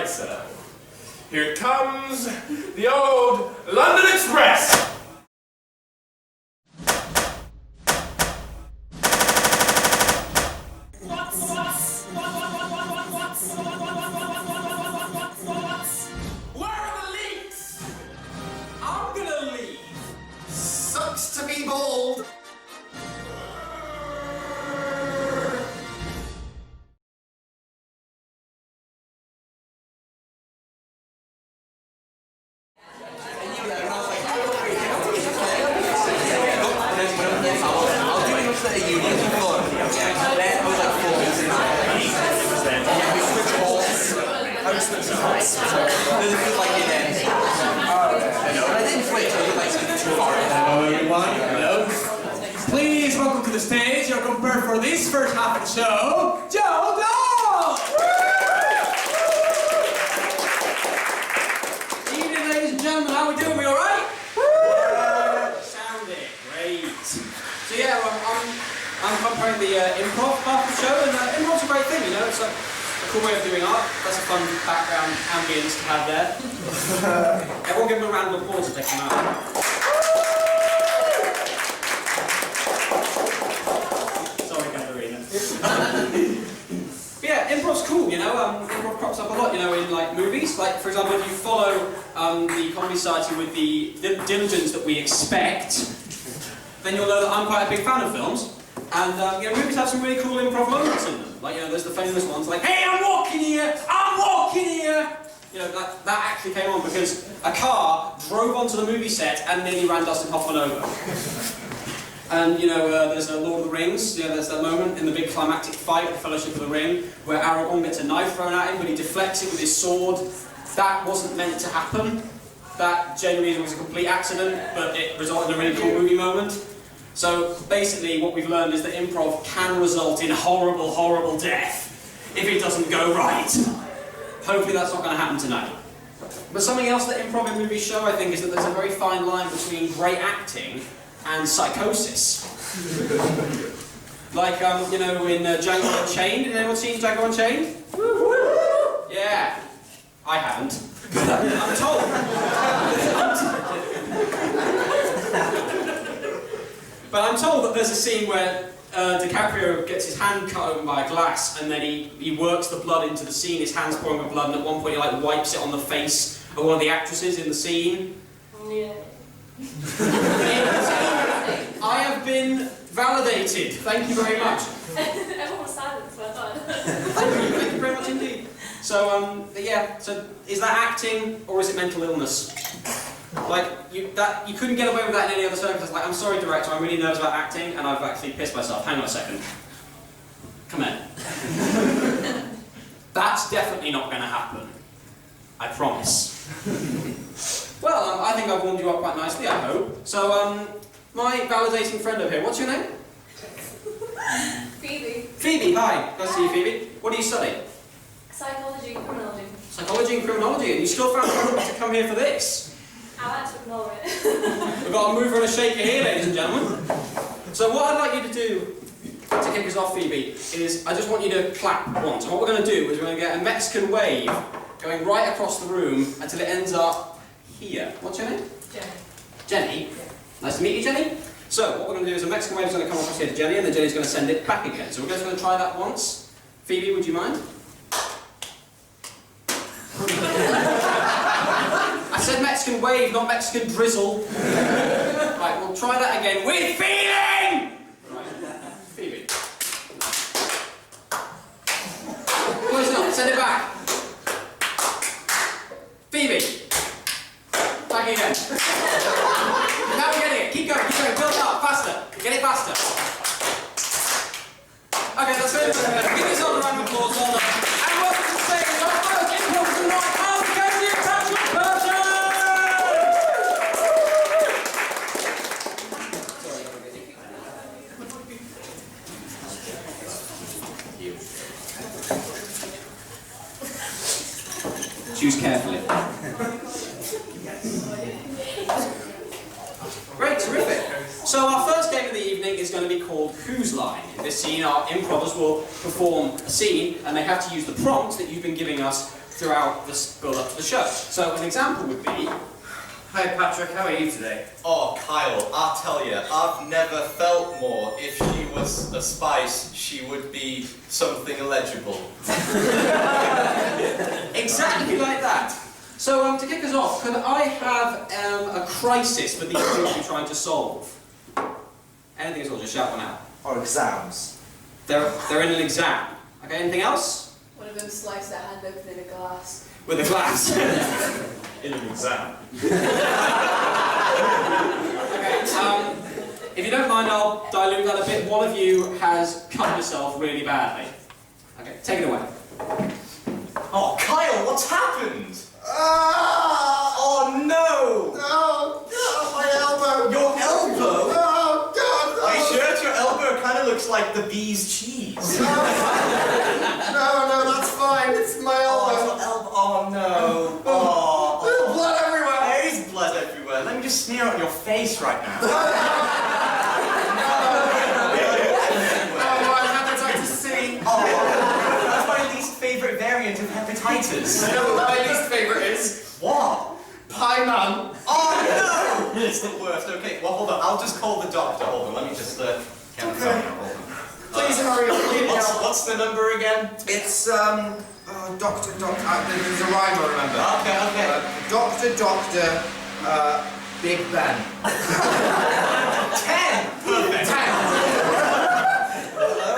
right, sir. Here comes the old London Express. Where are the leaks? I'm gonna leave. Sucks to be bold. Please welcome to the stage your compare for this first half of the show, Dodd! Evening, ladies and gentlemen, how are we doing? We alright? Sound it, great. So yeah, I'm comparing the improv half of the show, and improv's a great thing, you know, it's a cool way of doing art. That's a fun background ambience to have there. Everyone give them a round of applause to take them out. But yeah, improv's cool, you know, improv crops up a lot, you know, in like movies. Like, for example, if you follow the Comedy Society with the diligence that we expect, then you'll know that I'm quite a big fan of films. And, you know, movies have some really cool improv moments in them. Like, you know, there's the famous ones like, hey, I'm walking here! You know, that actually came on because a car drove onto the movie set and nearly ran Dustin Hoffman over. And, you know, there's a Lord of the Rings, you know, there's that moment in the big climactic fight, the Fellowship of the Ring, where Aragorn gets a knife thrown at him, but he deflects it with his sword. That wasn't meant to happen. That genuinely was a complete accident, but it resulted in a really cool movie moment. So, basically, what we've learned is that improv can result in horrible, horrible death if it doesn't go right. Hopefully that's not going to happen tonight. But something else that improv in movies show, I think, is that there's a very fine line between great acting and psychosis. Like, you know, in Django Unchained. Has anyone seen Django Unchained? Yeah. I haven't. I'm told. But I'm told that there's a scene where DiCaprio gets his hand cut open by a glass, and then he works the blood into the scene, his hand's pouring with blood, and at one point he like wipes it on the face of one of the actresses in the scene. Yeah. I have been validated. Thank you very much. Everyone was silent, so I thought. Thank you very much indeed. So, yeah, so is that acting or is it mental illness? Like, you couldn't get away with that in any other circumstance. Like, I'm sorry, director, I'm really nervous about acting and I've actually pissed myself. Hang on a second. Come in. That's definitely not going to happen. I promise. Well, I think I've warmed you up quite nicely, I hope. So, my validating friend over here, what's your name? Phoebe. Phoebe, hi. Nice to see you, Phoebe. What do you study? Psychology and criminology. Psychology and criminology, and you still found time to come here for this? I like to ignore it. We've got a mover and a shaker here, ladies and gentlemen. So what I'd like you to do, to kick us off, Phoebe, is I just want you to clap once. And what we're going to do is we're going to get a Mexican wave going right across the room until it ends up here. What's your name? Jenny. Jenny? Yeah. Nice to meet you, Jenny. So what we're going to do is a Mexican wave is going to come across here to Jenny, and then Jenny's going to send it back again. So we're just going to try that once. Phoebe, would you mind? I said Mexican wave, not Mexican drizzle. Right, we'll try that again with feeling! Right, Phoebe. No, it's not. Send it back. Phoebe. Back again. Now we're getting it. Keep going, build up, faster. Get it faster. Okay, that's good. Give yourself a round of applause, well done. And welcome to the stage, our first improv tonight, McKenzie and Burton! Choose carefully. Great, terrific. So our first game of the evening is going to be called Whose Line. In this scene, our improvers will perform a scene, and they have to use the prompts that you've been giving us throughout the build up to the show. So an example would be, Hi Patrick, how are you today? Oh, Kyle, I'll tell you, I've never felt more. If she was a spice, she would be something illegible. exactly like that. So to kick us off, could I have a crisis for these two you're trying to solve? Anything at all, just shout one out. Or exams. They're in an exam. Okay, anything else? One of them sliced their hand open in a glass. With a glass. In an exam. Okay, if you don't mind, I'll dilute that a bit. One of you has cut yourself really badly. Okay, take it away. Oh, Kyle, what's happened? Oh no! Oh, God, my elbow! Your elbow? Oh, God! Are you sure your elbow kind of looks like the bee's cheese? No, that's fine. It's my elbow. Your elbow. Oh no. Oh. There's blood everywhere. There is blood everywhere. Let me just smear it on your face right now. No, I have hepatitis C. Oh, that's my least favourite variant of hepatitis. You know what my least favourite is? What? Pie man. Oh no! It's the worst. Okay, well hold on. I'll just call the doctor. Hold on. Let me just get the phone out. Hold on. Please hurry up. What's the number again? It's, Doctor, there's a rhyme I remember. Okay. Doctor, Big Ben. 10! Perfect. 10. Hello?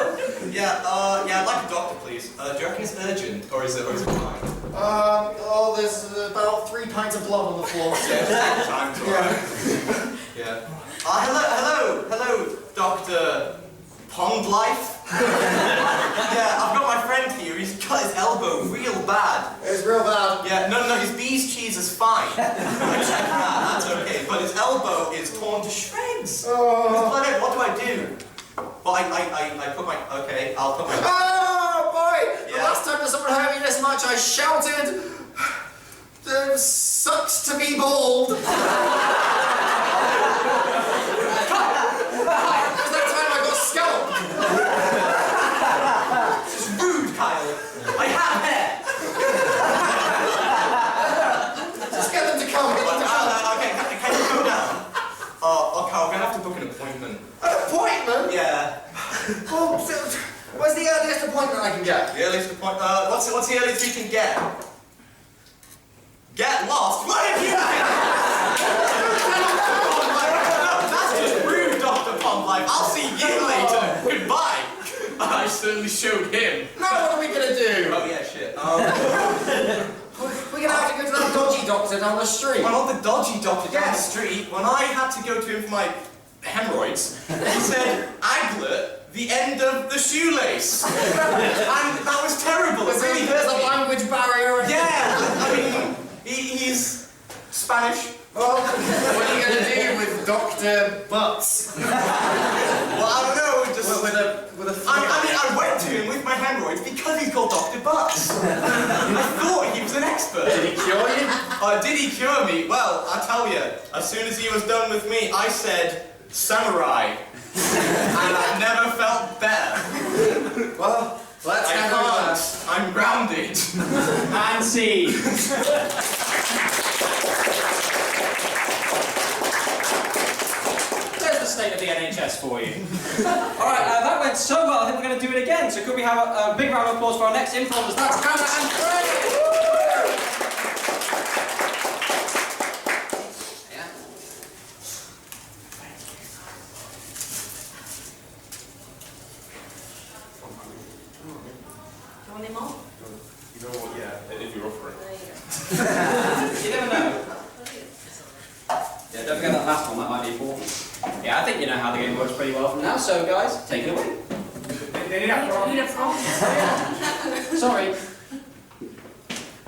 Yeah, I'd like a doctor, please. Do you reckon it's urgent, or is it fine? There's about 3 pints of blood on the floor. Yeah, time to Yeah. Hello, Dr. Pond Life. Yeah, I've got my friend here. He's cut his elbow real bad. It's real bad. Yeah, no, his bee's cheese is fine. I checked that, that's okay. But his elbow is torn to shreds. Oh. What do I do? Well, I put my... Okay, I'll put my... Oh, boy! Yeah. The last time that someone hurt me this much, I shouted, sucks to be bald. It was that time I got scalped. This is rude, Kyle. I have hair. Just get them to come. Okay, can you go now? Okay, I'm gonna have to book an appointment. An appointment? Yeah. Oh, what's the earliest appointment I can get? The earliest appointment. What's the earliest we can get? Get lost? What have you done? No, that's just rude, Dr. Pondlife. I'll see you later. Goodbye. I certainly showed him. No, what are we gonna do? Oh yeah, shit. We're gonna have to go to that dodgy doctor down the street. Well, not the dodgy doctor down the street. When I had to go to him for my hemorrhoids, he said, Aglet, the end of the shoelace. And that was terrible. It really There's hurt a me. language barrier. Yeah, I mean, he's Spanish. Well, what are you gonna do with Dr. Butts? Well, I don't know, just... with a I went to him with my hemorrhoids because he's called Dr. Butts. I thought he was an expert. Did he cure you? Did he cure me? Well, I tell you, as soon as he was done with me, I said, samurai. And I've never felt better. Well, let's I have can't. I'm grounded. And see. There's the state of the NHS for you. Alright, that went so well, I think we're going to do it again. So could we have a big round of applause for our next improvers? That's Hannah and Craig! Yeah. Do you want any more? You know what, yeah, if you're offering. There you You never know. go. Yeah, don't forget that last one, that might be important. Yeah, I think you know how the game works pretty well from now, so guys, take it away. Need a prompt. Sorry.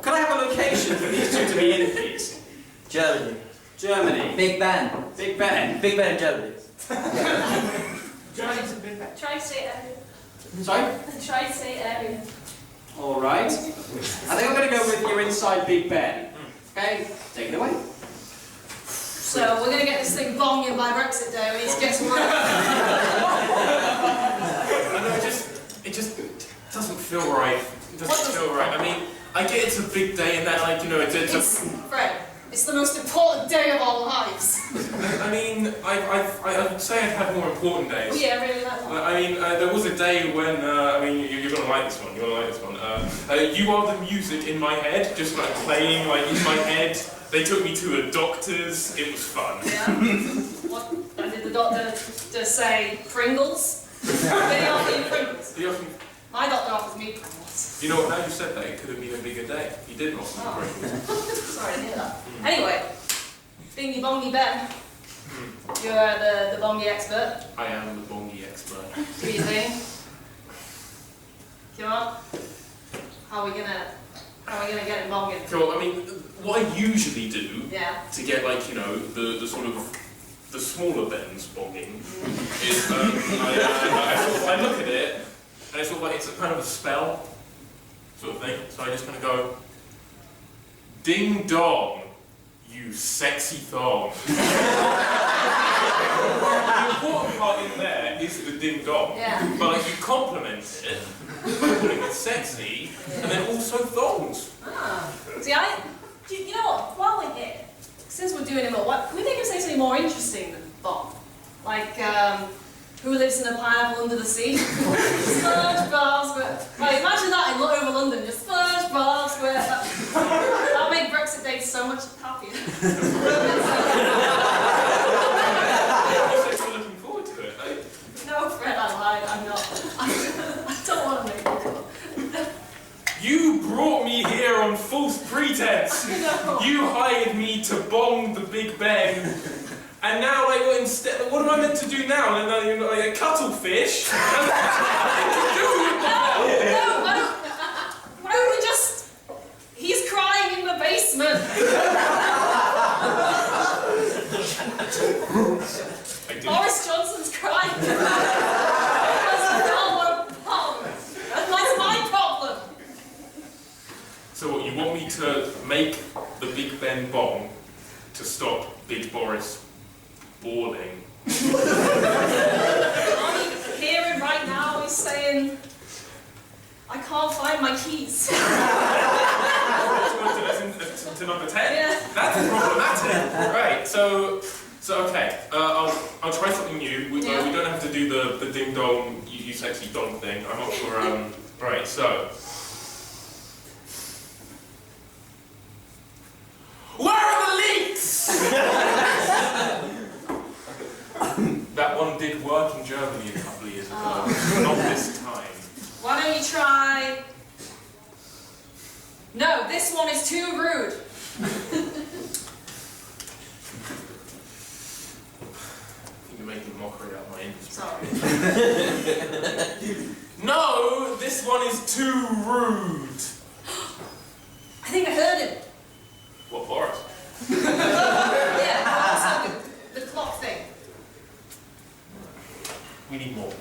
Could I have a location for these two to be in, please? Germany. Germany. Big Ben. Big Ben. Big Ben in Germany. Tri-state area. Sorry? Tri-state area. Alright. I think I'm going to go with you inside Big Ben. Okay, take it away. So we're going to get this thing bombed in by Brexit Day when it gets worse. I know, it just doesn't feel right. It doesn't feel right. I mean, I get it's a big day and that, like, you know, it's Fred, it's the most important day of our lives. I mean, I would say I've had more important days. Oh yeah, really like that. I mean, there was a day when, I mean, you're gonna like this one, You Are the Music in my head, just like playing like in my head. They took me to a doctor's, it was fun. Yeah? What? And did the doctor just say Pringles? Did he offer you Pringles? My doctor offers me Pringles. You know what, now you said that, it could have been a bigger day. He didn't offer me Pringles. Sorry to hear that. Anyway, Bingy Bongy Ben, you're the bongy expert. I am the bongy expert. Do you think? Come on. How are we gonna get it bonging? So, I mean, what I usually do Yeah. to get, like, you know, the sort of the smaller bends bonging is I look at it and it's sort of like it's a kind of a spell sort of thing. So I just kind of go, ding dong, you sexy thong. The important part in there is the ding dong. Yeah. But like, you compliment it by calling it sexy and then also thongs. Ah. See, you know what? While we're here, since we're doing it more, can we think of something more interesting than bong? Like, who lives in a pineapple under the sea? SpongeBob SquarePants. Like, imagine that in over London, just SpongeBob SquarePants. That would make Brexit Day so much happier. I'm looking forward to it. No, Fred, I lied. I'm not. I don't want to make it. You brought me here on false pretense. No. You hired me to bong the Big Ben. And now, like, what am I meant to do now? Like a cuttlefish? What to do with No, why don't we just... He's crying in the basement. Boris Johnson's crying. That's my problem. So what, you want me to make the Big Ben bong to stop Big Boris bawling? Here and right now he's saying, I can't find my keys. To number 10? Yeah. That's problematic. Right, so okay, I'll try something new. We don't have to do the ding dong, you sexy dong thing. I'm not sure. Right, so. Where are the leaks? That one did work in Germany a couple of years ago. Not this time. Why don't you try... No, this one is too rude. I think you're making a mockery out of my industry. Sorry. No, this one is too rude. I think I heard him. What, Boris? Yeah, also the clock thing. We need more.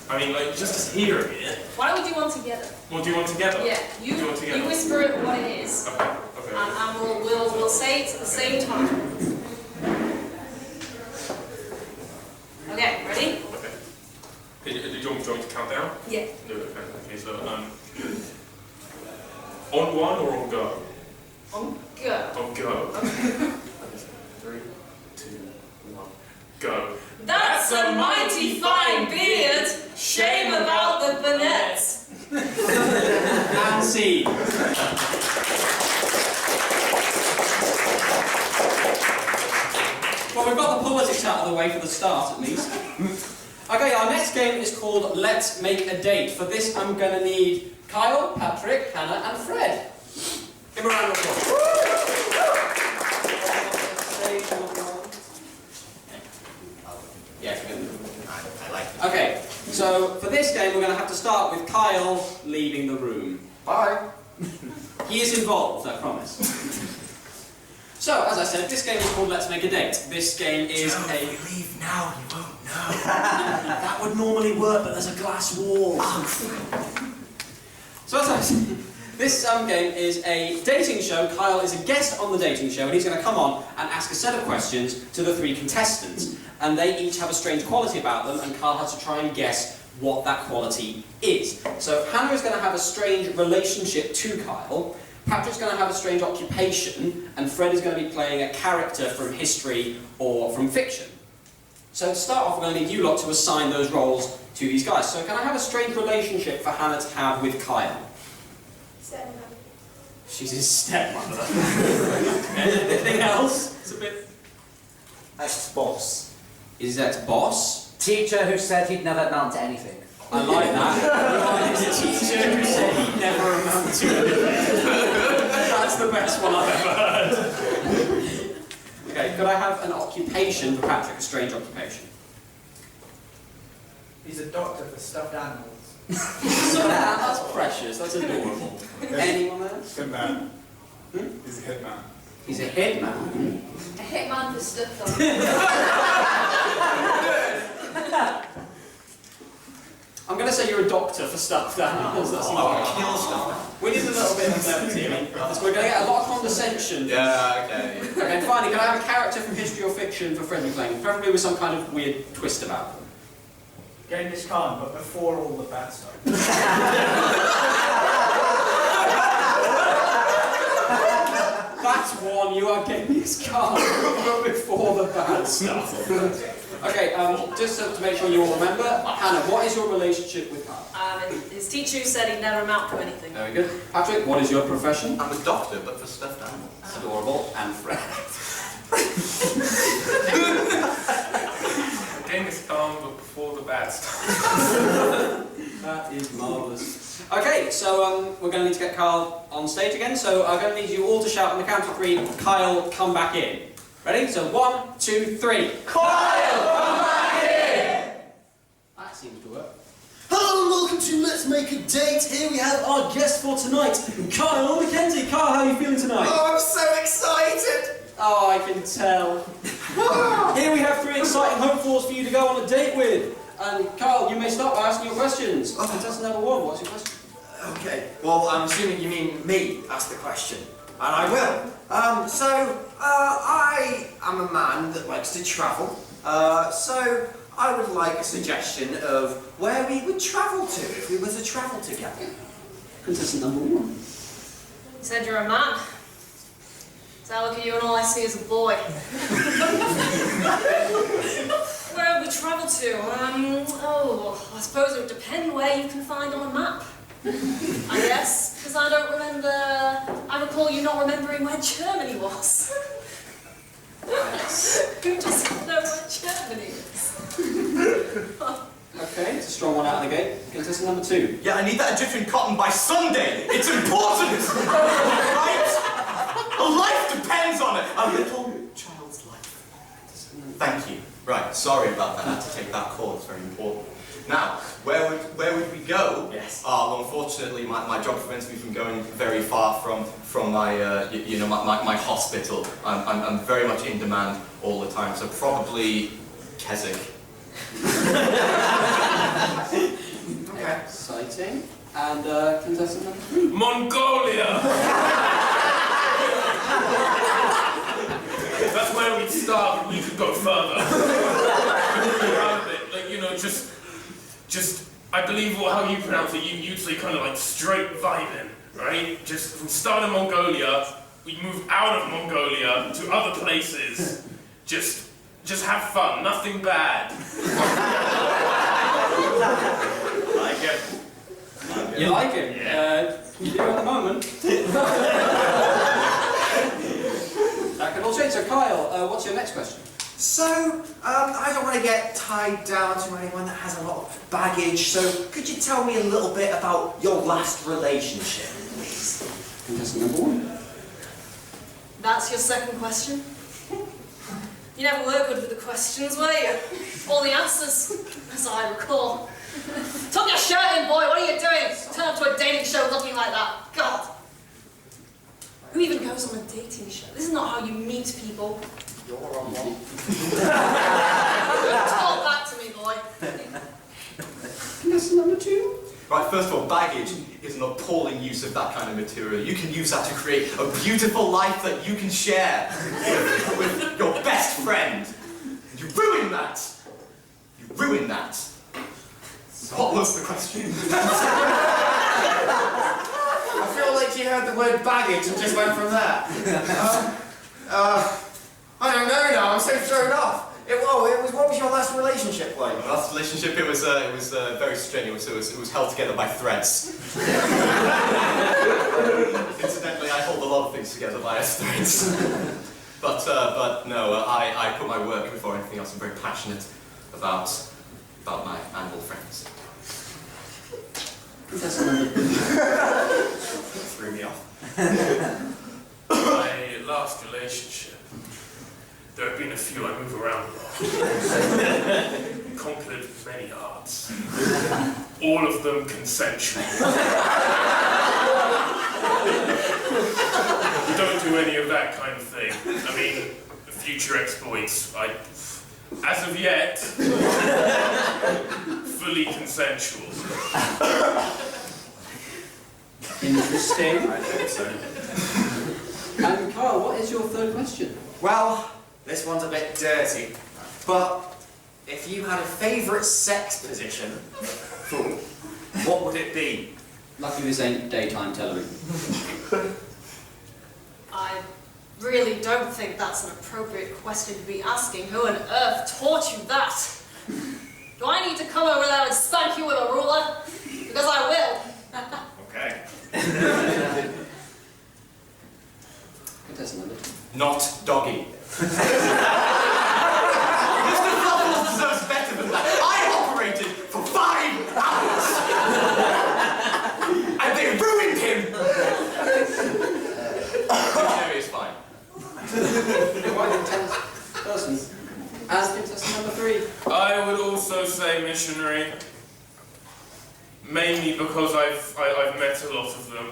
I mean, like, just as hearing it. Why don't we do one together? We'll do one together. Yeah, Do one together. you whisper it what it is, Okay. and we'll say it at the same time. Okay, ready? Okay. Do you want me to count down? Yeah. No, okay, so, on one or on go? On go. On go. Okay. 3, 2, 1, go. That's a mighty fine beard. Shame about the bonnets. And scene. Well, we've got the politics out of the way for the start, at least. Okay, our next game is called Let's Make a Date. For this, I'm going to need Kyle, Patrick, Hannah, and Fred. Give them a round of applause. Yeah, I like it. okay, so for this game, we're going to have to start with Kyle leaving the room. Bye. He is involved, I promise. So, as I said, this game is called Let's Make a Date. This game is If you leave now, you won't know. That would normally work, but there's a glass wall. So as I said, this game is a dating show. Kyle is a guest on the dating show, and he's going to come on and ask a set of questions to the 3 contestants. And they each have a strange quality about them, and Kyle has to try and guess what that quality is. So Hannah is going to have a strange relationship to Kyle, Patrick's going to have a strange occupation, and Fred is going to be playing a character from history or from fiction. So to start off, we're going to need you lot to assign those roles to these guys. So can I have a strange relationship for Hannah to have with Kyle? Stepmother. She's his stepmother. Anything else? It's a bit... Ex-boss. Is his ex-boss? Teacher who said he'd never amount to anything. I like that. His teacher who said he'd never amount to anything. That's the best one I've ever heard. Okay, could I have an occupation for Patrick, a strange occupation? He's a doctor for stuffed animals. So that's precious, that's adorable. Anyone else? Hitman. He's a hitman. He's a hitman. A hitman for stuff on. I'm going to say you're a doctor for stuffed animals. That's Kill stuff. We need a little bit of levity. We're going to get a lot of condescension. Yeah, okay. Okay, finally, can I have a character from history or fiction for Fred McLean? Preferably with some kind of weird twist about them. Genghis Khan, but before all the bad stuff. That's one, you are Genghis Khan, but before the bad stuff. Okay, just to make sure you all remember, Hannah, what is your relationship with Kyle? His teacher who said he'd never amount to anything. Very good. Patrick, what is your profession? I'm a doctor, but for stuffed animals. That's adorable. And Fred. Genghis Khan, but before the bad stuff. That is marvellous. Okay, so we're going to need to get Kyle on stage again, so I'm going to need you all to shout on the count of 3, Kyle, come back in. Ready? So 1, 2, 3. Kyle, come back in! That seems to work. Hello and welcome to Let's Make a Date. Here we have our guest for tonight, Kyle McKenzie. Kyle, how are you feeling tonight? Oh, I'm so excited! Oh, I can tell. Here we have 3 exciting hopefuls for you to go on a date with. And Kyle, you may start by asking your questions. Contestant number 1, what's your question? Okay, well, I'm assuming you mean me ask the question. And I will. I am a man that likes to travel. So I would like a suggestion of where we would travel to if we were to travel together. Contestant number 1. You said you're a man. So I look at you and all I see is a boy. Where would we travel to? I suppose it would depend where you can find on a map. I guess, because I don't remember... I recall you not remembering where Germany was. Who doesn't know where Germany is? Okay, it's a strong one out of the gate. Contestant number 2. Yeah, I need that Egyptian cotton by Sunday. It's important! Right? A life depends on it. A little child's life. Thank you. Right, sorry about that. I had to take that call. It's very important. Now, where would we go? Yes. Well, unfortunately, my job prevents me from going very far from my my hospital. I'm very much in demand all the time, so probably Keswick. Okay. Exciting. And contestant number 3. Mongolia! That's where we'd start, but we could go further. Like, you know, just, I believe how you pronounce it, you'd say kind of like straight vibing, right? Just, we start in Mongolia, we move out of Mongolia to other places, just have fun, nothing bad. Like it. You like it? Yeah. You do at the moment. That could all change. So Kyle, what's your next question? So, I don't want to get tied down to anyone that has a lot of baggage, so could you tell me a little bit about your last relationship, please? Contestant number 1. That's your second question? You never were good with the questions, were you? All the answers, as I recall. Tuck your shirt in, boy, what are you doing? Turn up to a dating show looking like that. God. Who even goes on a dating show? This is not how you meet people. You're on one. Talk back to me, boy. Contestant number 2. Right, first of all, baggage is an appalling use of that kind of material. You can use that to create a beautiful life that you can share with your best friend. You ruin that! You ruin that! What was the question? I feel like you heard the word baggage and just went from there. I don't know now, I'm so thrown off. What was your last relationship like? Last relationship, it was very strenuous. It was held together by threads. Incidentally, I hold a lot of things together via threads. But no, I put my work before anything else. I'm very passionate about my animal friends. Threw me off. My last relationship. There have been a few. I move around a lot. Conquered many hearts. All of them consensual. Don't do any of that kind of thing. I mean, future exploits. As of yet, fully consensual. Interesting. I think so. And Carl, what is your third question? Well, this one's a bit dirty, but if you had a favourite sex position, what would it be? Luckily this ain't daytime television. I really don't think that's an appropriate question to be asking. Who on earth taught you that? Do I need to come over there and spank you with a ruler? Because I will. Okay. Contestant number 2. Not doggy. Mr. Fluffles deserves better than that. I operated for 5 hours! And they ruined him! Missionary is fine. Quite an intense person. As contestant number 3. I would also say missionary. Mainly because I've met a lot of them.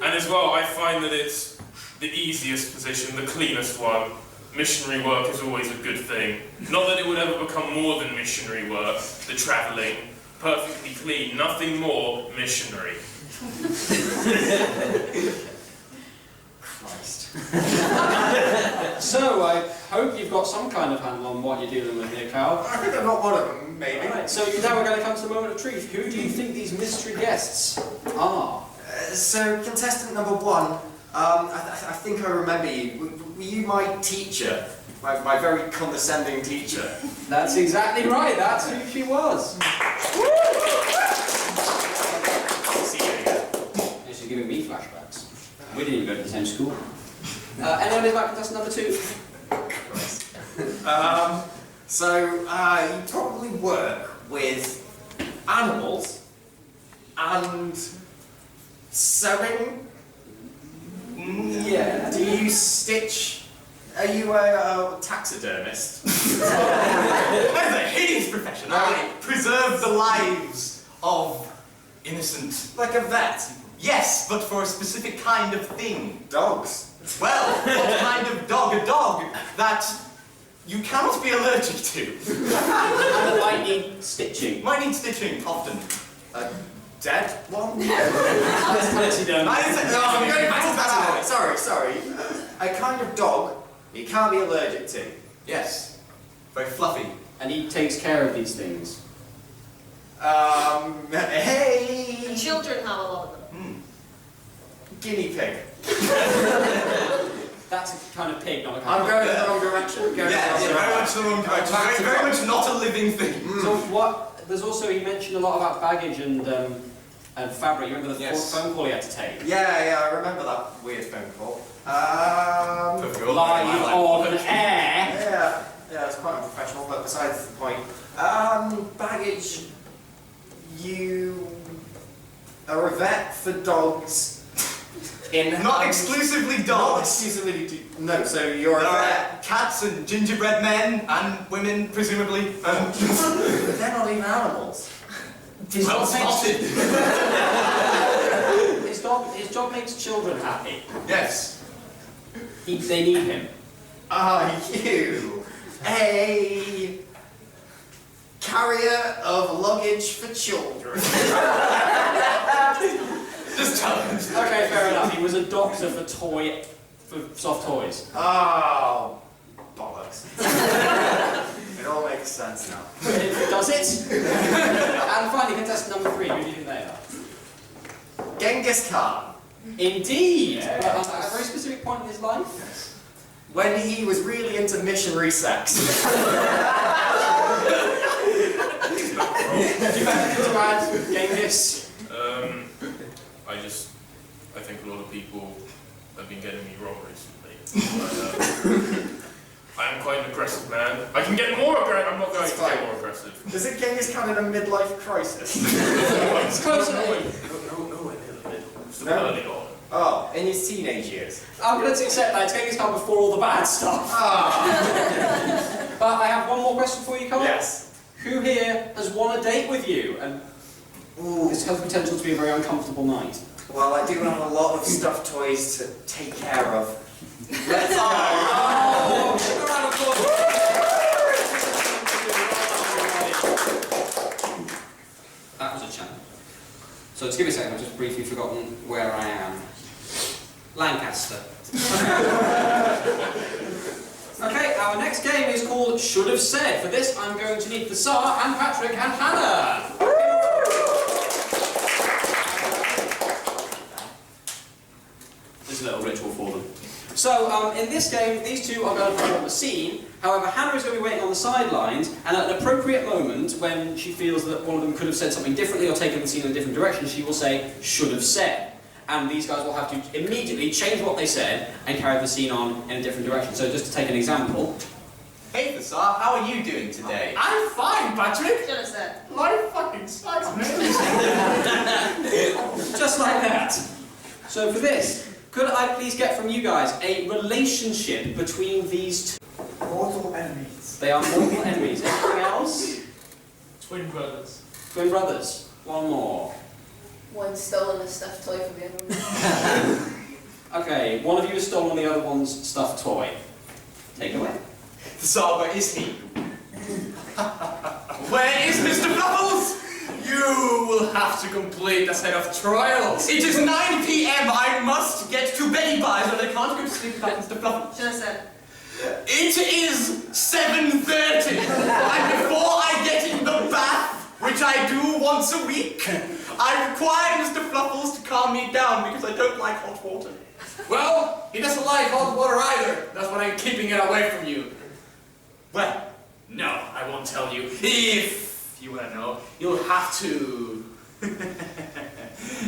And as well, I find that it's the easiest position, the cleanest one. Missionary work is always a good thing. Not that it would ever become more than missionary work, the travelling. Perfectly clean, nothing more missionary. Christ. So, I hope you've got some kind of handle on what you're dealing with here, Carl. I think I've got one of them, maybe. Alright, so now we're going to come to the moment of truth. Who do you think these mystery guests are? So, contestant number 1, I think I remember you. Were you my teacher? My very condescending teacher? That's exactly right, that's who she was. See you again. She's giving me flashbacks. We didn't even go to the same school. Anyone about contestant number 2? You probably work with animals and sewing? Yeah. Do you stitch? Are you a taxidermist? That's a hideous profession. I preserve the lives of innocent. Like a vet? Yes, but for a specific kind of thing. Dogs? Well, what kind of dog? A dog that you cannot be allergic to. And might need stitching. Might need stitching, often. A dead one? That's taxidermy. I'm going back to that. Sorry. A kind of dog you can't be allergic to. Yes. Very fluffy. And he takes care of these things. Hey! The children have a lot of them. Guinea pig. That's a kind of pig, not a kind I'm of going in the wrong direction. Very much the wrong direction. Very much not a living thing. So what? There's also, he mentioned a lot about baggage and fabric. You remember the phone call he had to take? Yeah, I remember that weird phone call. Live on air. Yeah, it's quite unprofessional, but besides the point. Baggage. You are a vet for dogs. Not exclusively dogs. No, so you're a vet. Cats and gingerbread men and women, presumably. But they're not even animals. Well spotted. His job makes children happy. Yes. They need him. Are you a carrier of luggage for children? Just tell him. Okay, fair enough. He was a doctor for soft toys. Oh, bollocks. It all makes sense now. Does it? And finally, contestant number 3, who do you think they are? Genghis Khan. Indeed! At a very specific point in his life? When he was really into missionary sex. Do you have anything to add, Genghis? I think a lot of people have been getting me wrong recently. I am quite an aggressive man. I can get more aggressive. I'm not going to get more aggressive. Is it Genghis Khan in a midlife crisis? It's close enough. No, it's the early on. Oh, in his teenage years. Let's accept that. It's Genghis Khan before all the bad stuff. But I have one more question for you, Carl. Yes. Who here has won a date with you? And this has the potential to be a very uncomfortable night. Well, I do have a lot of stuffed toys to take care of. Let's go! Oh, give a round of applause. That was a challenge. So just give me a second, I've just briefly forgotten where I am. Lancaster. Okay, our next game is called Should Have Said. For this, I'm going to need César and Patrick and Hannah. There's a little ritual for them. So, in this game, these two are going to perform a scene. However, Hannah is going to be waiting on the sidelines, and at an appropriate moment, when she feels that one of them could have said something differently or taken the scene in a different direction, she will say, should have said. And these guys will have to immediately change what they said and carry the scene on in a different direction. So just to take an example. Hey, César, how are you doing today? I'm fine, Patrick. Should have said. Life fucking sucks, man. Just like that. So for this, could I please get from you guys a relationship between these two? Mortal enemies. They are mortal enemies. Anything else? Twin brothers. Twin brothers. One more. One stolen a stuffed toy from the other one. Okay, one of you has stolen the other one's stuffed toy. Take it away. César, where is he? Where is Mr. Fluffles? You will have to complete a set of trials. It is 9 p.m. I must get to Betty Buy's, and I can't go to sleep without Mr. Fluffles. Should have said. It is 7:30, and before I get in the bath, which I do once a week, I require Mr. Fluffles to calm me down because I don't like hot water. Well, he doesn't like hot water either. That's why I'm keeping it away from you. Well, No, I won't tell you. If you want to know, you'll have to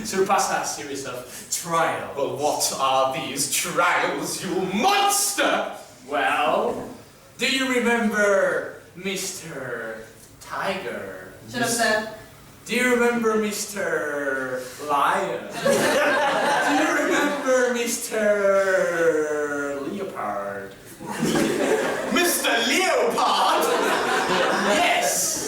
surpass that series of trials. well, what are these trials, you monster? Well, do you remember Mr. Tiger? Should have said. Do you remember Mr. Lion? Do you remember Mr. Leopard? Mr. Leopard? Yes!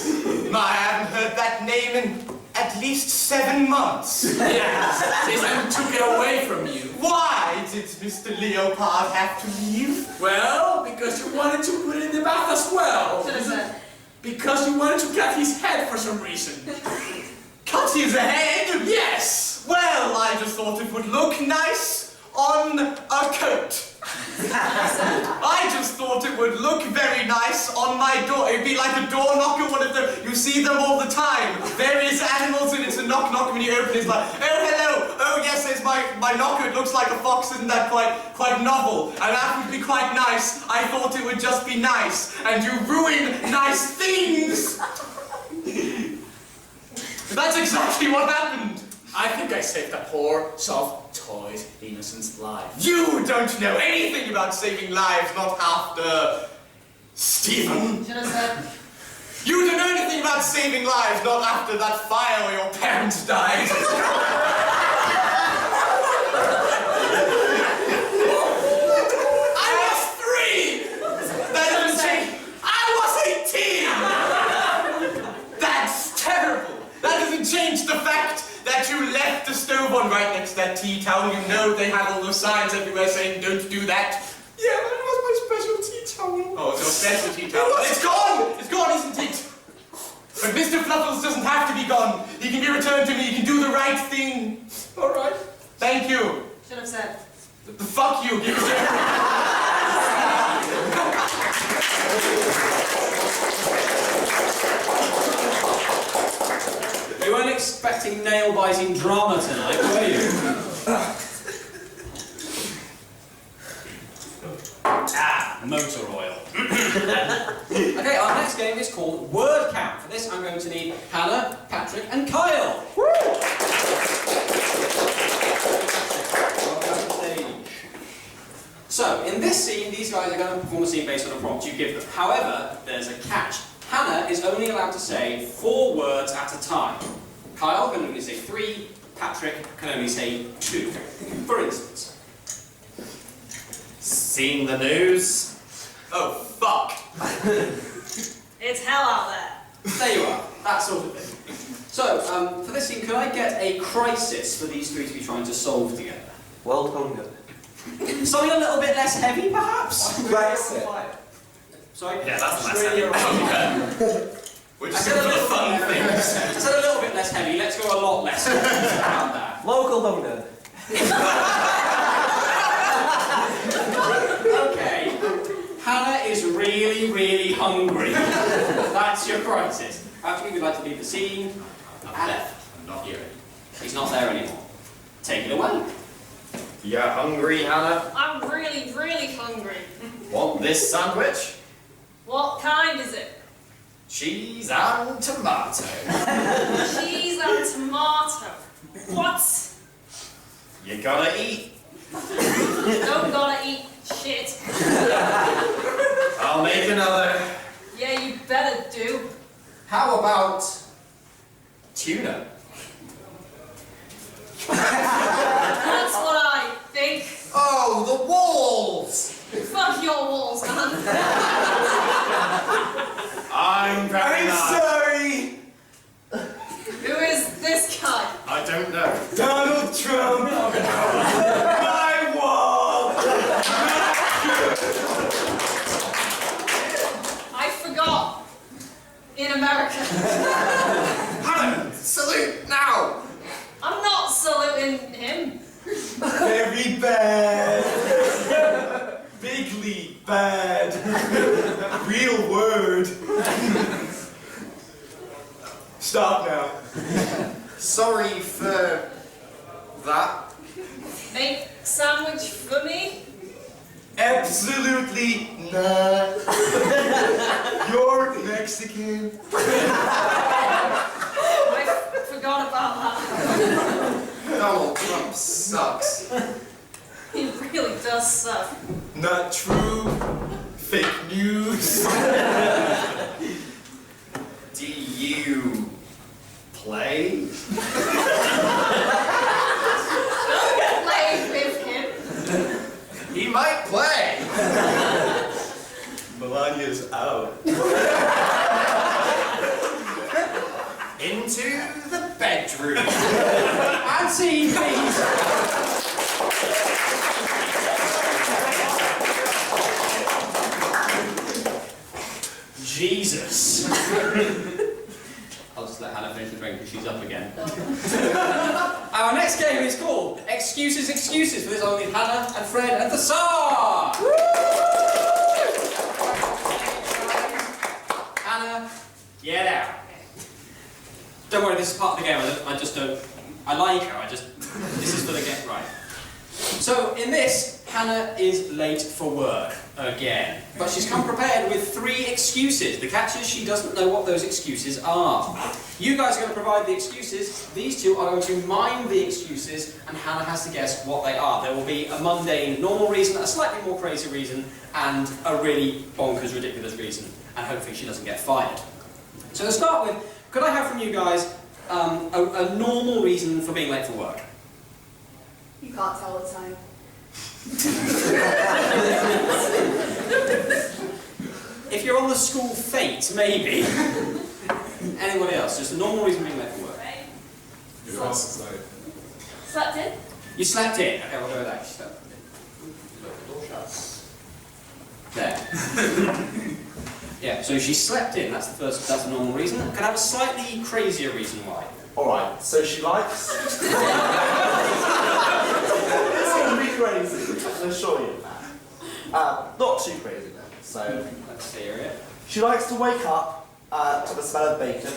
I haven't heard that name in at least 7 months. Yes, César took it away from you. Why did Mr. Leopard have to leave? Well, because you wanted to put it in the bath as well. Should have said. Because you wanted to cut his head for some reason. Cut his head? Yes! Well, I just thought it would look nice on a coat. I just thought it would look very nice on my door. It'd be like a door knocker, one of them. You see them all the time. Various animals, and it's a knock knock when you open it. It's like, oh hello, oh yes, there's my knocker. It looks like a fox. Isn't that quite novel? And that would be quite nice. I thought it would just be nice, and you ruin nice things. That's exactly what happened. I think I saved a poor, soft, toy's innocent's life. You don't know anything about saving lives, not after Stephen. Should have said. You don't know anything about saving lives, not after that fire where your parents died. I was 3! That doesn't change. I was 18! That's terrible. That doesn't change the fact that you left the stove on right next to that tea towel. You know they have all those signs everywhere saying don't do that. Yeah, but it was my special tea towel. Oh, it's your special tea towel. It's gone! It's gone, isn't it? But Mr. Fluffles doesn't have to be gone. He can be returned to me. He can do the right thing. All right. Thank you. Should have said. Fuck you. Give it to You weren't expecting nail-biting drama tonight, were you? Motor oil. Okay, our next game is called Word Count. For this, I'm going to need Hannah, Patrick, and Kyle. Welcome to the stage. So, in this scene, these guys are going to perform a scene based on a prompt you give them. However, there's a catch. Hannah is only allowed to say 4 words at a time. Kyle can only say 3, Patrick can only say 2. For instance. Seen the news? Oh, fuck. It's hell out there. There you are, that sort of thing. So, for this scene, could I get a crisis for these 3 to be trying to solve together? World hunger. Something a little bit less heavy, perhaps? Brexit. Sorry? Yeah, that's less heavy. We're just going for the fun things. I said a little bit less heavy, let's go a lot less heavy around that. Local hunger. Okay. Hannah is really, really hungry. That's your crisis. Actually, we'd like to leave the scene. Hannah. I'm not here. He's not there anymore. Take it away. You're hungry, Hannah? I'm really, really hungry. Want this sandwich? What kind is it? Cheese and tomato. Cheese and tomato. What? You gotta eat. Don't gotta eat shit. I'll make another. Yeah, you better do. How about tuna? That's what I think. Oh, the walls! Fuck your walls, man. I'm very nice. sorry! Who is this guy? I don't know. Donald Trump! My wall! I forgot. In America. Hannah, salute now! I'm not saluting him. Very bad! Bigly bad! Real word! Stop now. Sorry for that. Make sandwich for me? Absolutely not. You're Mexican. I forgot about that. Donald Trump sucks. He really does suck. Not true. Fake news. Do you play? Don't play with him. He might play. Melania's out. Into the bedroom. And scene, please. Jesus. I'll just let Hannah finish the drink because she's up again. Our next game is called Excuses, Excuses. For this, I'll need Hannah and Fred and César. Hannah, get out. Don't worry, this is part of the game. I just don't. I like her. This is for the get right. So in this, Hannah is late for work again, but she's come prepared with 3 excuses. The catch is she doesn't know what those excuses are. You guys are going to provide the excuses. These 2 are going to mime the excuses, and Hannah has to guess what they are. There will be a mundane, normal reason, a slightly more crazy reason, and a really bonkers, ridiculous reason. And hopefully she doesn't get fired. So to start with, could I have from you guys a normal reason for being late for work? You can't tell the time. If you're on the school fete, maybe. Anybody else? Just a normal reason for being late for work. Right? Who else is like? Slept in? You slept in. Okay, we'll go with that. You slept in. There. Yeah, so she slept in. That's the normal reason. Can I have a slightly crazier reason why? Alright, so she likes... It's going to be crazy, I can assure you that. Not too crazy though, so... Let's hear it. She likes to wake up to the smell of bacon,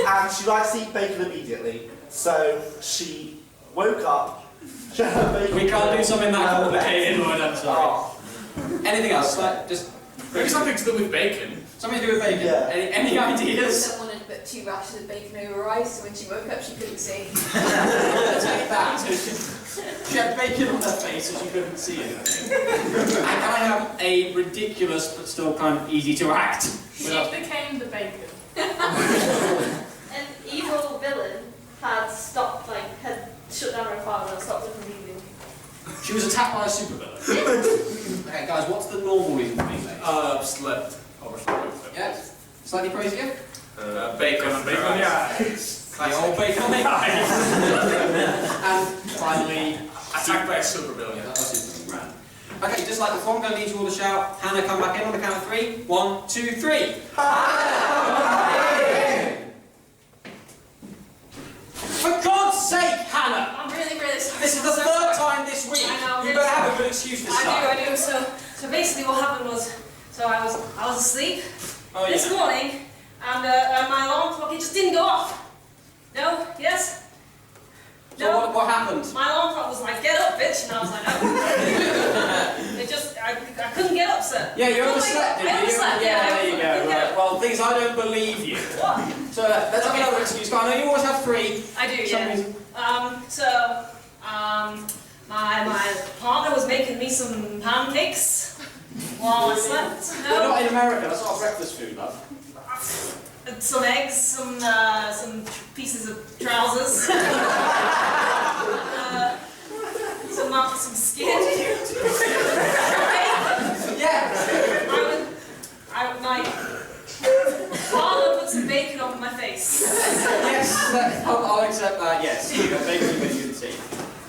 and she likes to eat bacon immediately. So she woke up. She had her bacon. We can't do something that complicated, Lloyd, I'm sorry. Anything else? Like, just maybe something to do with bacon. Something to do with bacon? Yeah. Any ideas? Someone had put 2 rashers of bacon over her eyes, so when she woke up she couldn't see. Take that. She had bacon on her face so she couldn't see anything. And I have a ridiculous but still kind of easy to act. She became the bacon. An evil villain had shut down her father and stopped her from leaving. She was attacked by a supervillain. Okay, guys, what's the normal reason for being late? Slept. Overslept. Yeah? Slightly crazier? Bacon on the eyes. The old bacon on the eyes. And finally, attacked by a supervillain. Yeah, that was supervillain. Okay, just like before, I'm going to need you all to shout. Hannah, come back in on the count of 3. 1, 2, 3. For God's sake, Hannah! I'm really, really sorry. This is the third time this week. I know. You better have a good excuse this time. I do. So basically, what happened was, I was asleep this morning, and my alarm clock, it just didn't go off. No? Yes? So what happened? My alarm clock was like, get up, bitch, and I was like, no. I couldn't get up, sir. Yeah, you overslept, didn't you? I overslept, yeah. There you go. Right. Well, things I don't believe you. What? So let's have another excuse. I know you always have 3. I do, yeah. My partner was making me some pancakes while I slept. No? We're not in America. That's not breakfast food, love. Some eggs, some pieces of trousers, some skin. Yeah. My father put some bacon on my face. Yes, I'll accept that. Yes, you got bacon with you can see.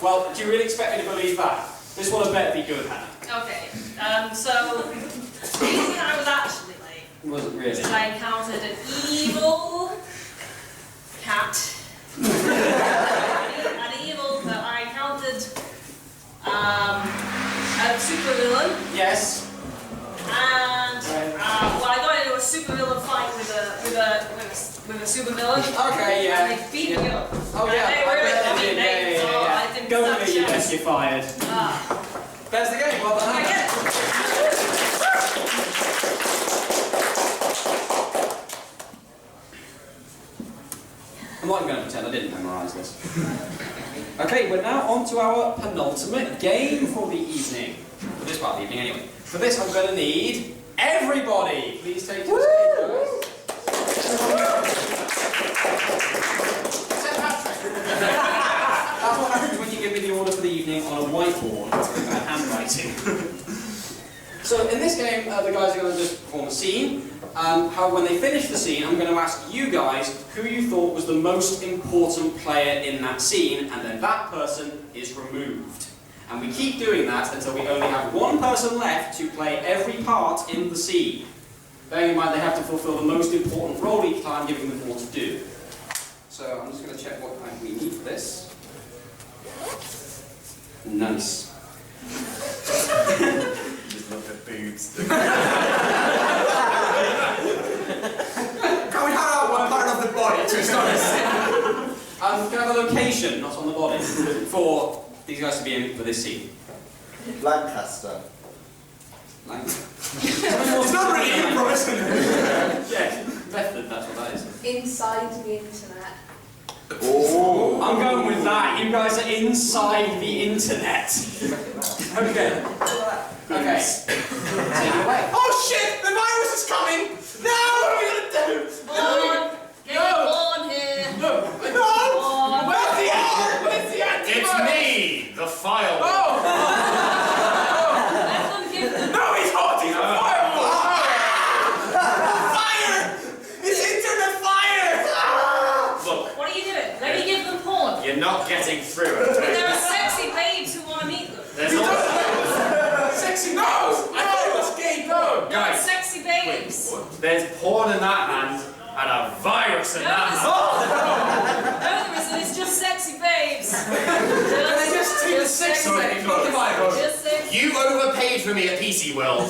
Well, do you really expect me to believe that? This one had better be good, Hannah. Okay. So the reason I was actually late. Wasn't really. I encountered an evil cat. I encountered a supervillain. Yes. And I got into a supervillain fight with a supervillain. Okay, yeah. And they beat me up. Oh yeah. They were I didn't Go stand with a it, you chance. yes, you're fired. There's the game. Well done. I'm not even going to pretend I didn't memorise this. Okay, we're now on to our penultimate game for the evening. For this part of the evening, anyway. For this, I'm going to need everybody. Please take your seat, guys. Except Patrick. That's what happens when you give me the order for the evening on a whiteboard with handwriting. So in this game, the guys are going to just perform a scene. When they finish the scene, I'm going to ask you guys who you thought was the most important player in that scene, and then that person is removed. And we keep doing that until we only have one person left to play every part in the scene. Bearing in mind they have to fulfill the most important role each time, giving them more to do. So I'm just going to check what kind we need for this. Nice. Just look at boobs. Can we have out one part of the body to start a scene? Can I have a location, not on the body, for these guys to be in for this scene? Lancaster. It's not really improv, isn't it? Yeah, method, that's what that is. Inside the internet. Oh, I'm going with that. You guys are inside the internet. Okay. Okay. Take it away. Oh shit! The virus is coming! No! What are we gonna do? Get on here. No! Where's the antivirus? It's me, the file. Oh! No, he's hot! He's a fireball! Fire! It's internet fire! Look, What are you doing? Let me give them porn. you're not getting through it. There are sexy babes who want to meet them. There's also... Sexy nose! I thought it was gay, no! Guys, Sexy babes. there's porn in that hand and a virus in that hand. No, there isn't. It's just sexy babes. They just take the sexy thing, not the virus. Just sexy. You overpaid for me at PC World.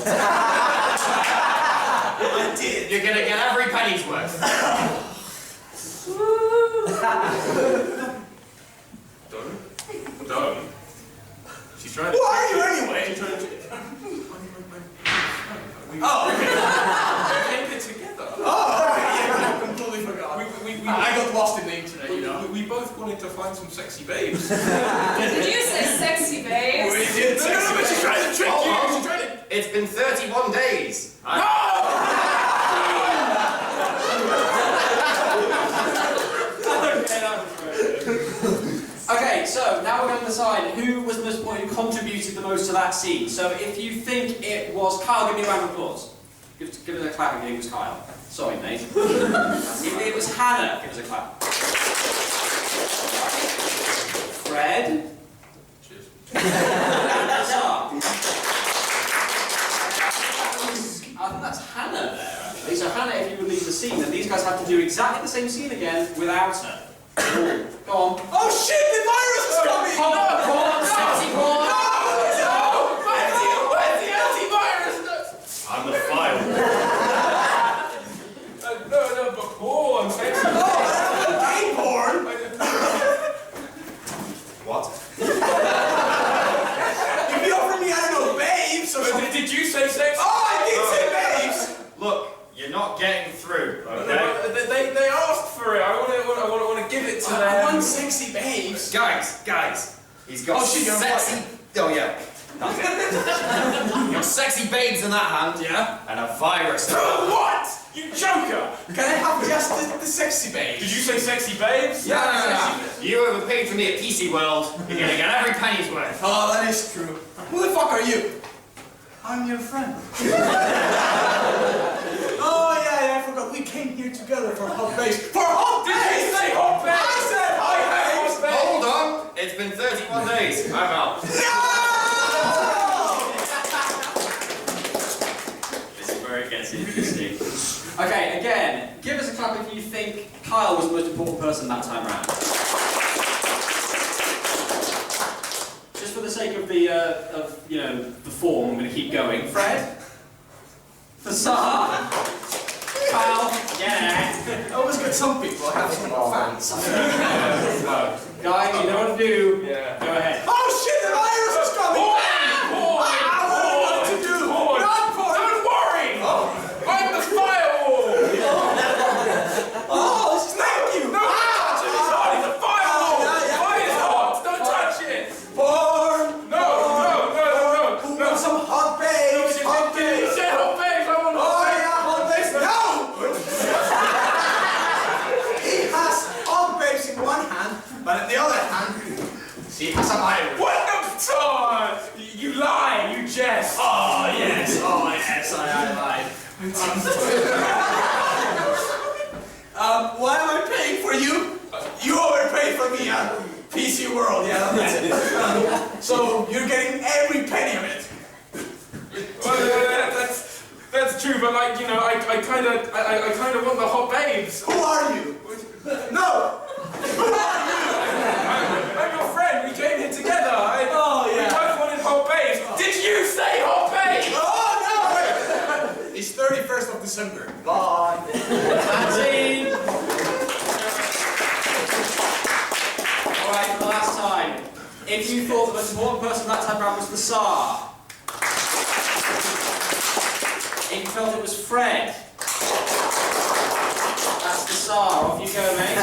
I did. You're gonna get every penny's worth. Done. She's trying to. Who are you anyway? She's trying to. Oh, okay. We came here together. Oh, okay. Yeah, I completely forgot. I got lost in the internet, you know. We both wanted to find some sexy babes. Did you say sexy babes? We did No, but she's trying to trick you. She's trying to. It's been 31 days. Okay, so now we're going to decide who was the most important, who contributed the most to that scene. So if you think it was Kyle, give me a round of applause. Give us a clap if you think it was Kyle. Sorry, mate. If it was Hannah, give us a clap. Fred. Cheers. César. I think that's Hannah there, actually. So Hannah, if you would leave the scene, then these guys have to do exactly the same scene again without her. Go on. Oh shit, the virus is coming! Porn, sexy porn. No! Where's the antivirus? I'm the file. No, but porn, sexy porn. Gay porn! What? If you offer me, I don't know, babes or something. Did you say sex? Oh, I did say babes! Look, you're not getting through, okay? They asked for it. I want to give it to them. I want sexy babes. Guys, he's got sexy. Oh yeah. That's it. You got sexy babes in that hand, Yeah? and a virus. What? You joker! Can I have just the sexy babes? Did you say sexy babes? No. You overpaid for me at PC World. You're gonna get every penny's worth. Oh, that is true. Who the fuck are you? I'm your friend. Oh yeah, I forgot. We came here together for hot babes. For hot babes! Did you say hot babes? I said hot babes! Hold on. It's been 31 days. I'm out. No! This is where it gets interesting. Okay, again, give us a clap if you think Kyle was the most important person that time round. Just for the sake of the, the form, I'm going to keep going. Fred? César? Kyle? Yeah. I always get some people. I have some fans. Guys, you know what to do. Yeah. Go ahead. Oh shit, the virus is coming! Porn! I don't know what to do! Porn! Not porn! Don't worry! I'm the firewall! Oh, thank you! No, touch it! It's hot! It's a firewall! Fire is hot! Don't touch it! Porn! No! Who wants some hot babes? Hot You babes! said hot babes! I want hot Oh babes! yeah, hot babes! No! He has hot babes in one hand, but in the other hand, she has a virus. What the time? You lie! You jest! Oh yes, I lied. Why am I paying for you? You overpaid for me at PC World, yeah, that's it. So you're getting every penny of it. Well, that's true, but like, you know, I kind of want the hot babes. Who are you? No! Who are you? I'm your friend. We came here together. Oh, yeah. We both wanted hot babes. Did you say hot babes? Oh no! It's 31st of December. Bye. Maxine! Alright, for the last time. If you thought the most important person that time round was the Tsar, if you felt it was Fred, that's the Tsar. Off you go, mate.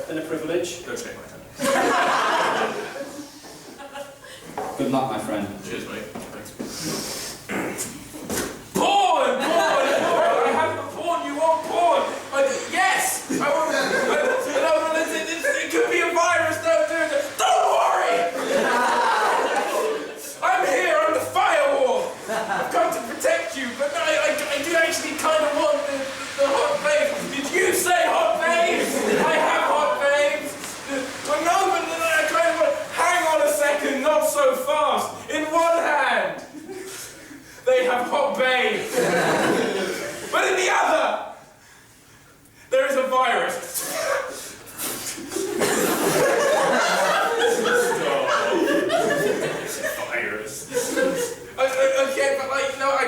Been a privilege. Don't shake my hand. Good luck, my friend. Cheers, mate. Thanks. Porn! I have the porn. You want porn? Yes! I want it. It could be a virus. Don't worry! I'm here. I'm the firewall. I've come to protect you, but I do actually kind of want the hot babes. Did you say hot babes? I have hot babes. Well, no, but I kind of want. Hang on a second, not so fast. In one hand, they have hot babes, but in the other, there is a virus. Virus. Okay, but like, no, I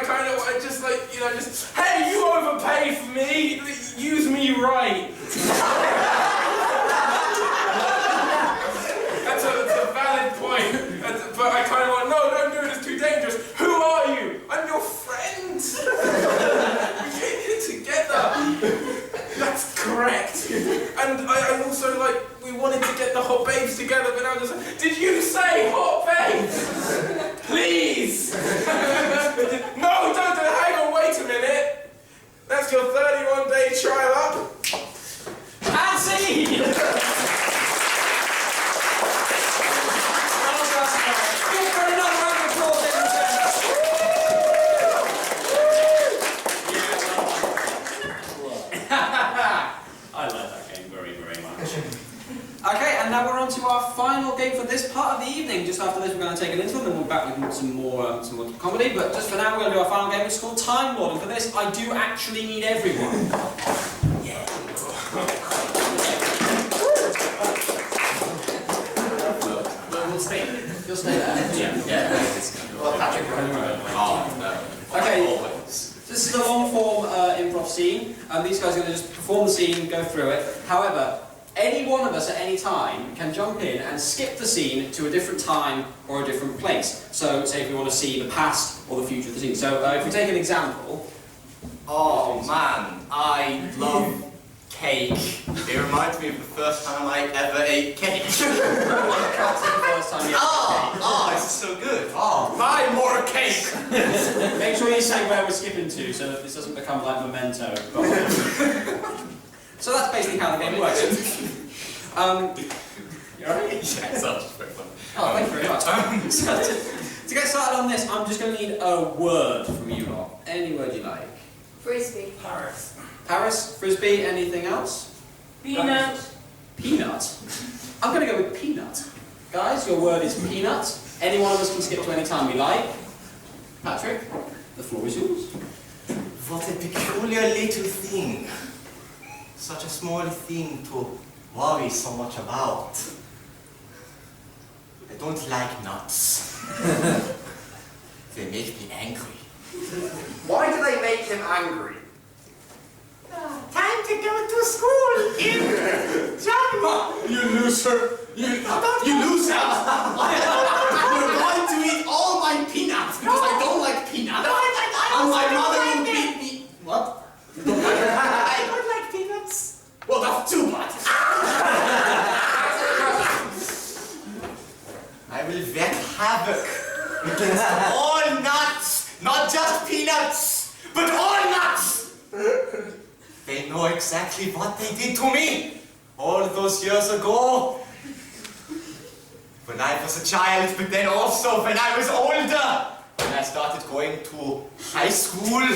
valid point, but I kind of want, no, don't do it, it's too dangerous. Who are you? I'm your friend. We came here together. That's correct. And I also, like, we wanted to get the hot babes together, but I was like, did you say hot babes? Please. No, don't do it. Hang on, wait a minute. That's your 31-day trial up. And scene! I like that game very, very much. Okay, and now we're on to our final game for this part of the evening. Just after this, we're going to take an intro, and then we'll be back with some more comedy. But just for now, we're going to do our final game, which is called Time Lord. And for this, I do actually need everyone. Yeah. We'll stay. You'll stay there. Yeah. Well, Patrick. Oh no. Okay. This is a long-form improv scene. These guys are going to just perform the scene, go through it. However, any one of us at any time can jump in and skip the scene to a different time or a different place. So, say if we want to see the past or the future of the scene. So, if we take an example. Oh man, I love cake. It reminds me of the first time I ever ate cake. That's the first time you ate cake. Oh, this is so good. Oh, buy more cake. Make sure you say where we're skipping to so that this doesn't become like Memento. So that's basically how the game works. You alright? Yeah, sounds very fun. Oh, thank you very much. So to get started on this, I'm just going to need a word from you lot. Any word you like. Frisbee. Paris. Paris, Frisbee, anything else? Peanut. Peanut? I'm going to go with peanut. Guys, your word is peanut. Any one of us can skip to any time we like. Patrick, the floor is yours. What a peculiar little thing. Such a small thing to worry so much about. I don't like nuts. They make me angry. Why do they make him angry? Time to go to school in January. You loser! You loser! You're going to eat all my peanuts because I don't like peanuts. No, And my mother will beat me. What? You don't like I don't like peanuts. Well, that's too bad. I will wreak havoc against all nuts, not just peanuts, but all nuts. They know exactly what they did to me all those years ago. When I was a child, but then also when I was older. When I started going to high school.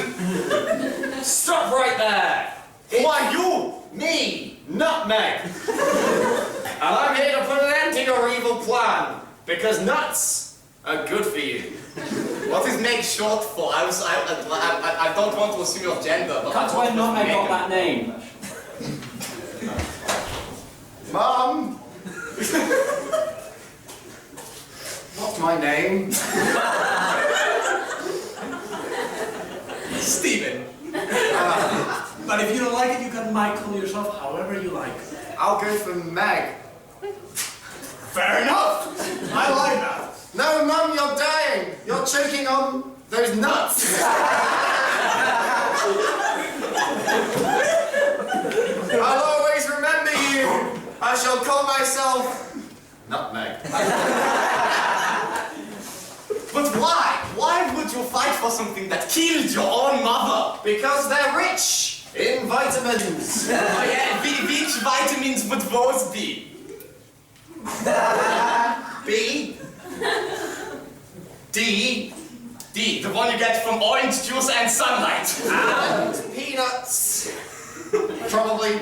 Stop right there! Who are you? Me, Nutmeg. And I'm here to put an end to your evil plan, because nuts are good for you. What is Meg short for? I don't want to assume your gender, but That's where Nutmeg got that name. Mum! What's my name? Stephen. But if you don't like it, you can Michael yourself however you like. I'll go for Meg. Fair enough. I like that. No, Mum, you're dying. You're choking on those nuts. I'll always remember you. I shall call myself Nutmeg. But why? Why would you fight for something that killed your own mother? Because they're rich in vitamins. Oh yeah, which vitamins would those be? B. D. D, the one you get from orange juice and sunlight. And peanuts. Probably.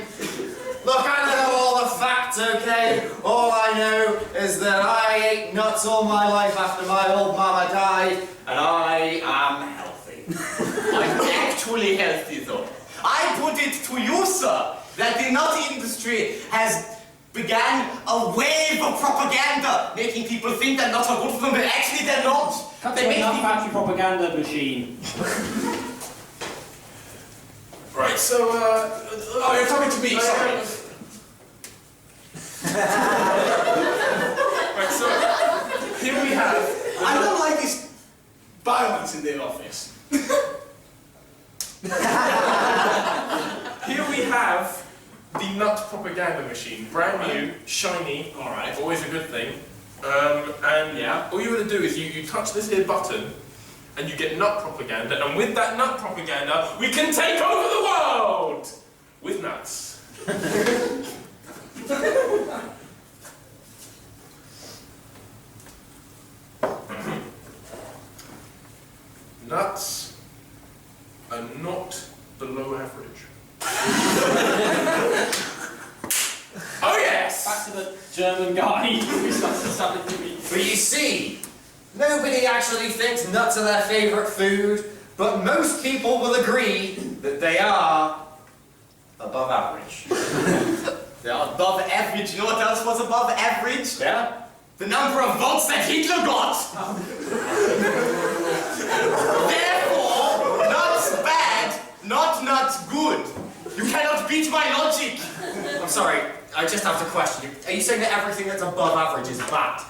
Look, I don't know all the facts, okay? All I know is that I ate nuts all my life after my old mama died, and I am healthy. I'm actually healthy though. I put it to you, sir, that the nut industry has began a wave of propaganda, making people think that nuts are good for them, but actually they're not. They make people... factory propaganda machine. Right, so, oh, you're talking to me, sorry. Right, so, happens in the office. Here we have the nut propaganda machine. Brand new, shiny, Alright. always a good thing. And Yeah. all you want to do is you touch this here button, and you get nut propaganda, and with that nut propaganda, we can take over the world! With nuts. Nuts are not below average. Oh yes! Back to the German guy who starts to stab it to me. But you see, nobody actually thinks nuts are their favourite food, but most people will agree that they are above average. They are above average. You know what else was above average? Yeah? The number of votes that Hitler got! Therefore, nuts bad, not good. You cannot beat my logic. I'm sorry, I just have to question you. Are you saying that everything that's above average is bad?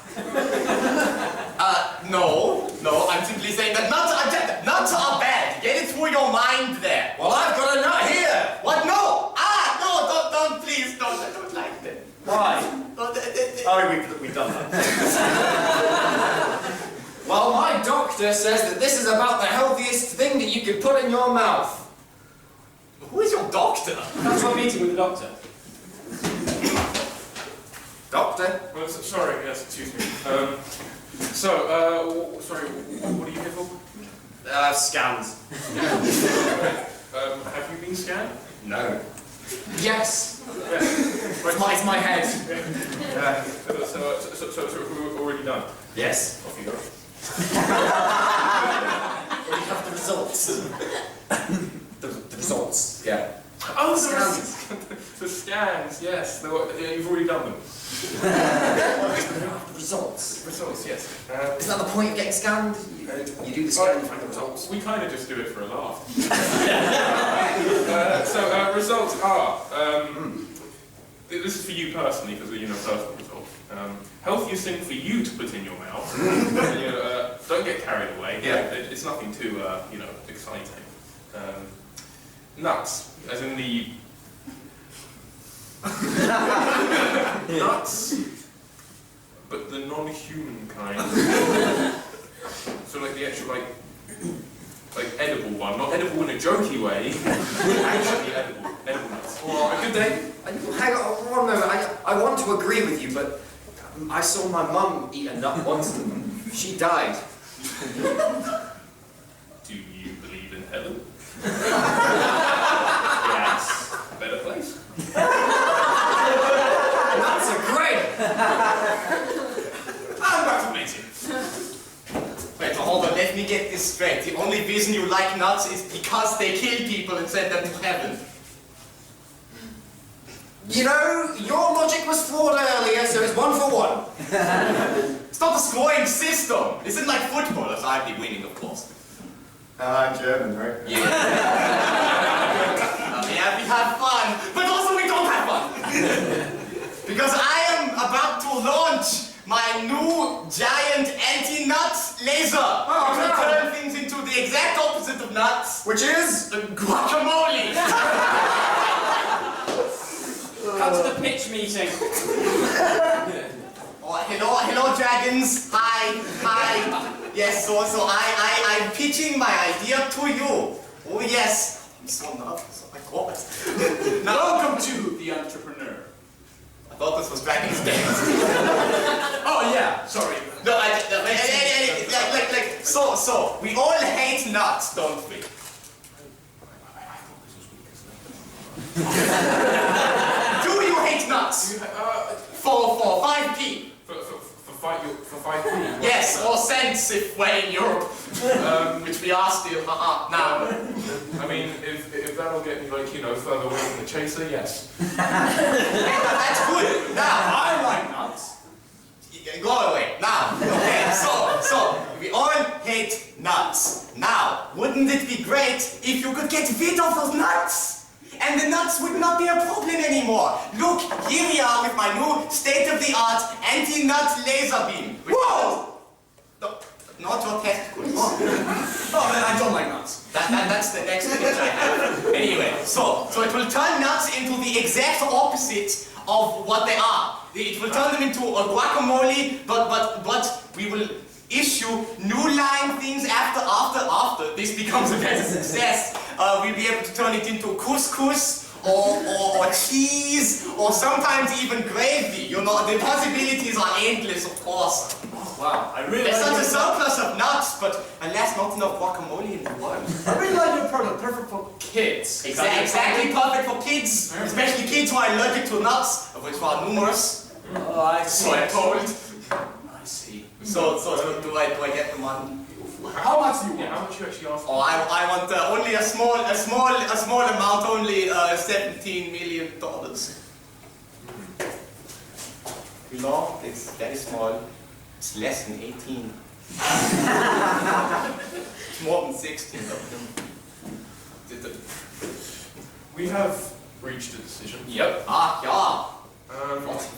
No, I'm simply saying that nuts are bad. Get it through your mind there. Well, I've got a nut here! What? No! No, don't, please, don't, I don't like that. Why? Oh, we've done that. Well, my doctor says that this is about the healthiest thing that you could put in your mouth. Who is your doctor? That's my meeting with the doctor. Doctor? Well, sorry, yes, excuse me. Sorry, what are you here for? Scans. Have you been scanned? No. Yes. Yes. Right. It's my head. So we're already done. Yes. Off you go. We have the results. the results, yeah. Oh, Scans. The scans, yes. You've already done them. The results. Results, yes. Is that the point of getting scanned? You do the scan, you find the results. We kind of just do it for a laugh. Results are, this is for you personally, because we're personal results. Healthiest thing for you to put in your mouth. Don't get carried away. Yeah. It's nothing too, exciting. Nuts, as in the nuts, but the non-human kind. So like the actual like edible one, not edible in a jokey way, actually edible nuts. Well, a good day. Hang on, one moment. I want to agree with you, but I saw my mum eat a nut once and she died. Do you believe in heaven? Yes. Better place. Nuts are great! I'm back to meeting. Wait, hold on, let me get this straight. The only reason you like nuts is because they kill people and send them to heaven. You know, your logic was flawed earlier, so it's 1 for 1. It's not a scoring system. This isn't like football, as I'd be winning, of course. I'm German, right? Yeah. Yeah, we have fun, but also we don't have fun. Because I am about to launch my new giant anti-nut laser. Oh, which will no. turn things into the exact opposite of nuts. Which is? Guacamole. Come to the pitch meeting. Oh, hello, dragons. Hi. Yes, so I'm pitching my idea to you. Oh, yes. I'm so nervous. Oh, my God. Now, Welcome to the entrepreneur. I thought this was Dragon's Den. Oh yeah, sorry. No, so, we all hate nuts, don't we? Do you hate nuts? For 5p. For 5p. Yes, or cents if we're in Europe. Which we are still, now. I mean, if that'll get me, further away from the chaser, yes. That's good. Now, I like nuts. go away. Now, okay, so, we all hate nuts. Now, wouldn't it be great if you could get rid of those nuts? And the nuts would not be a problem anymore. Look, here we are with my new state-of-the-art anti-nut laser beam. Whoa! No, not your testicles. That's the next image I have. Anyway, so it will turn nuts into the exact opposite of what they are. It will turn them into a guacamole, but we will issue new line things after this becomes a better success. We'll be able to turn it into couscous or cheese or sometimes even gravy. You know, the possibilities are endless, of course. Wow, I really There's like such a surplus of nuts, but alas, not enough guacamole in the world. I really like your product, perfect for kids. Exactly perfect for kids, especially kids who are allergic to nuts, of which are numerous. Oh, I see. So I'm told. I see. So do I get the money? How much do you want? Yeah, how much you actually ask? Oh, I want only a small amount, only $17 million. You know, it's very small. It's less than 18. It's more than 16 of them. We have reached a decision. Yep. Yeah.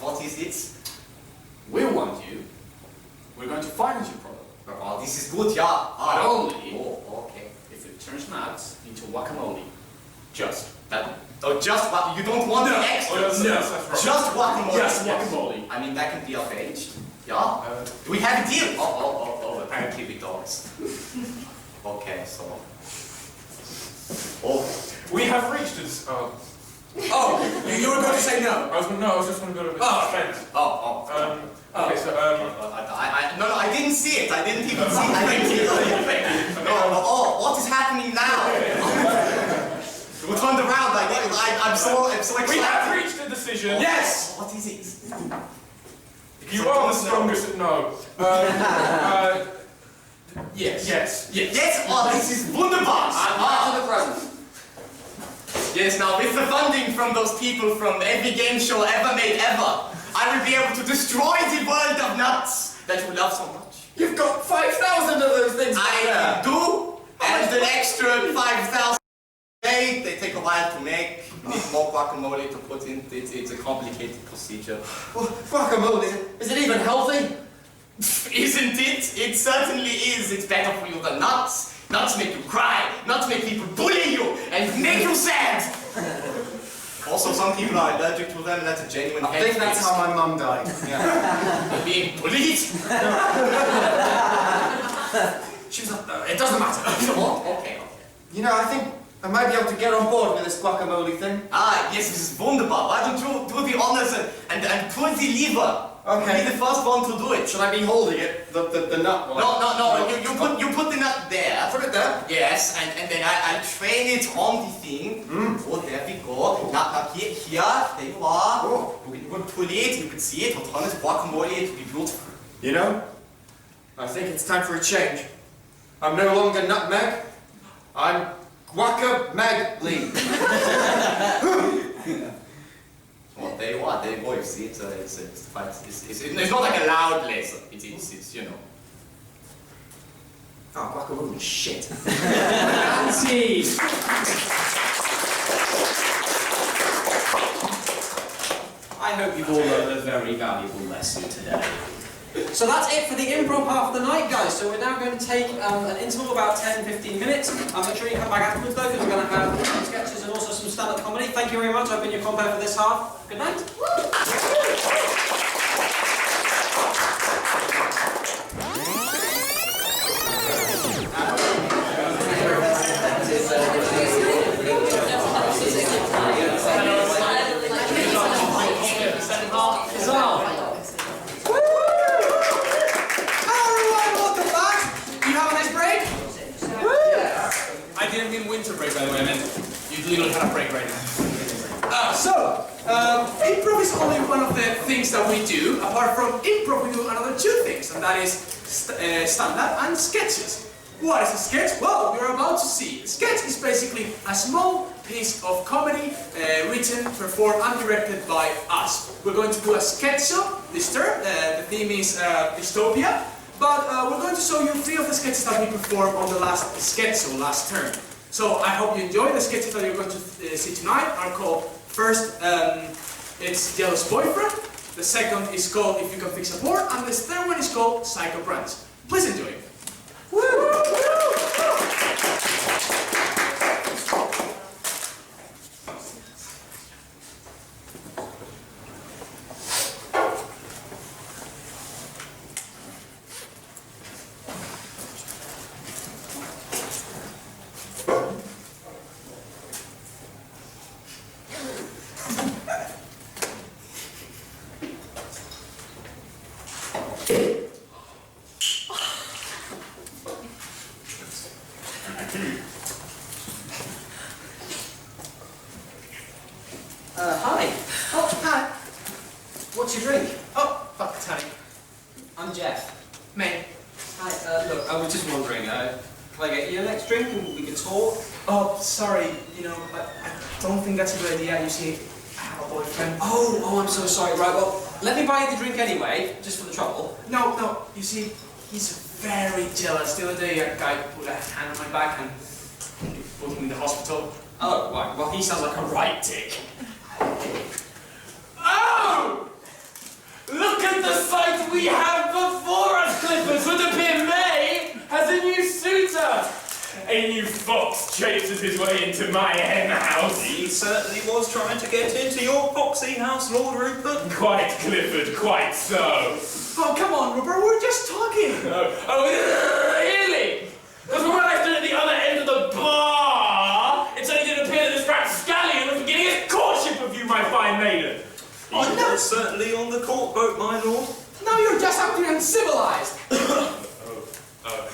What is it? We want you. We're going to finance your product. Oh, this is good, yeah. But only okay. if it turns nuts into guacamole. Just that. Oh, just what? You don't want the extra? That's right. Just guacamole? Just guacamole. I mean, that can be arranged. Yeah. Do we have a deal? Oh, apparently we don't. Okay, so. Oh. We have reached this. You were going to say no. I was just going to go to the suspense. Okay, so I didn't see it. I didn't even see it. What is happening now? We turned around. I'm so excited. we have reached a decision. Yes! What is it? You are the strongest. No. Yes. Yes. Oh, this is wunderbar. Back to the present. Yes, now with the funding from those people from every game show ever made ever, I will be able to destroy the world of nuts that you love so much. You've got 5,000 of those things. I do, and the extra 5,000 they take a while to make. You need more guacamole to put in. It's a complicated procedure. Guacamole? Is it even healthy? Isn't it? It certainly is. It's better for you than nuts. Nuts make you cry. Nuts make people bully you and make you sad. Also, some people are allergic to them. That's a genuine I think that's how my mum died. Yeah. Being bullied. She was like, it doesn't matter. Okay. You know, I think I might be able to get on board with this guacamole thing. Yes, this is wunderbar. Why don't you do the honors and pull the lever? Okay. Be the first one to do it. Should I be holding it? The nut? No. You put the nut there. Put it there? Yes, and then I'll train it on the thing. Oh, there we go. Now here, there you are. Oh. You can pull it, you can see it. We'll turn it guacamole, it'll be beautiful. You know, I think it's time for a change. I'm no longer Nutmeg. I'm Guacamole. Well, there you are, you see, it's not like a loud laser, it's you know. Oh, guacamole shit. Nancy! I hope you've all learned a very valuable lesson today. So that's it for the improv half of the night, guys. So we're now going to take an interval of about 10-15 minutes. Make sure you come back afterwards, though, because we're going to have some sketches and also some stand-up comedy. Thank you very much. I've been your compere for this half. Good night. I didn't mean winter break, by the way. I meant you literally had a break right now. Improv is only one of the things that we do. Apart from improv, we do another two things, and that is stand-up and sketches. What is a sketch? Well, you're about to see. A sketch is basically a small piece of comedy written, performed, and directed by us. We're going to do a sketch show this term. The theme is dystopia. But we're going to show you 3 of the sketches that we performed on the last sketch show last term. So I hope you enjoy the sketches that you're going to see tonight. Are called first, it's Jealous Boyfriend. The second is called If You Can Fix a Board, and the third one is called Psycho Branch. Please enjoy. Woo! Beth. May. Hi, look, I was just wondering, can I get you the next drink and we can talk? Oh, sorry. You know, I don't think that's a good idea. You see, I have a boyfriend. Oh, I'm so sorry. Right, well, let me buy you the drink anyway, just for the trouble. No. You see, he's very jealous. The other day, a guy put a hand on my back and put him in the hospital. Oh, right. Well, he sounds like a right dick. Oh! Look at the sight we have before us, Clippers! Would appear May has a new suitor! A new fox chases his way into my hen house. He certainly was trying to get into your foxy house, Lord Rupert. Quite, Clifford, quite so. Oh, come on, Rupert, we're just talking. Oh, really? Because when I stood at the other end of the bar, it suddenly did appear that this rapscallion was beginning his courtship of you, my fine maiden. He was certainly on the court boat, my lord. Now you're just acting uncivilized.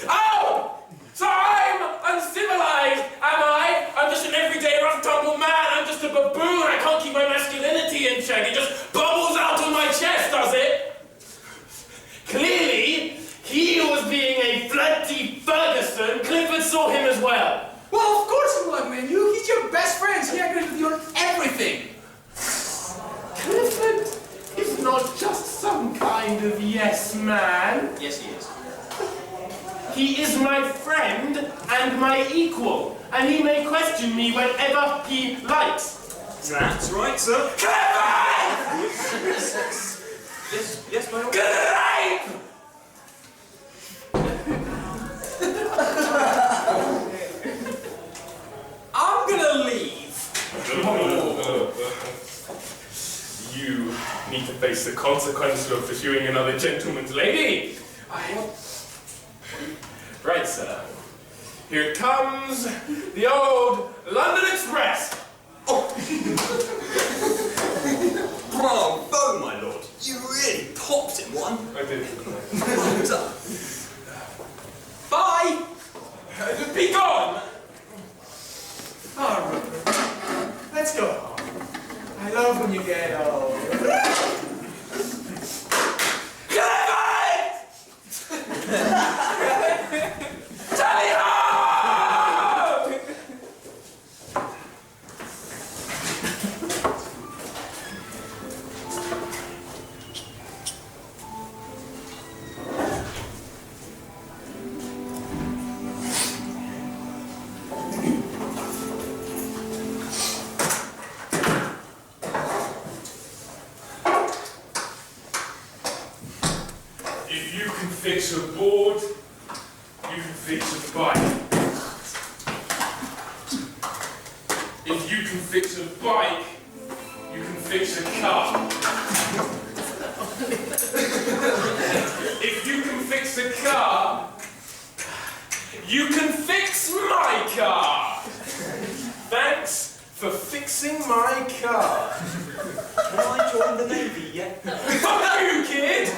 Oh! So I'm uncivilized, am I? I'm just an everyday rough tumble man. I'm just a baboon. I can't keep my masculinity in check. It just bubbles out on my chest, does it? Clearly, he was being a bloody Ferguson. Clifford saw him as well. Well, of course he would, man. He's your best friend. He agrees with you on everything. Clifford is not just some kind of yes man. Yes, he is. He is my friend and my equal, and he may question me whenever he likes. That's right, sir. Clifford! Yes, my lord. Great! I'm gonna leave. You need to face the consequences of pursuing another gentleman's lady. Right, sir. Here comes the old London Express. Oh. Bravo, my lord. You really popped in one. I did. Bye! Be gone! Oh, Rupert. Let's go home. I love when you get old. Tally ho! If you can fix a board, you can fix a bike. If you can fix a bike, you can fix a car. If you can fix a car, you can fix my car. Thanks for fixing my car. Can I join the Navy yet? Fuck you, kid!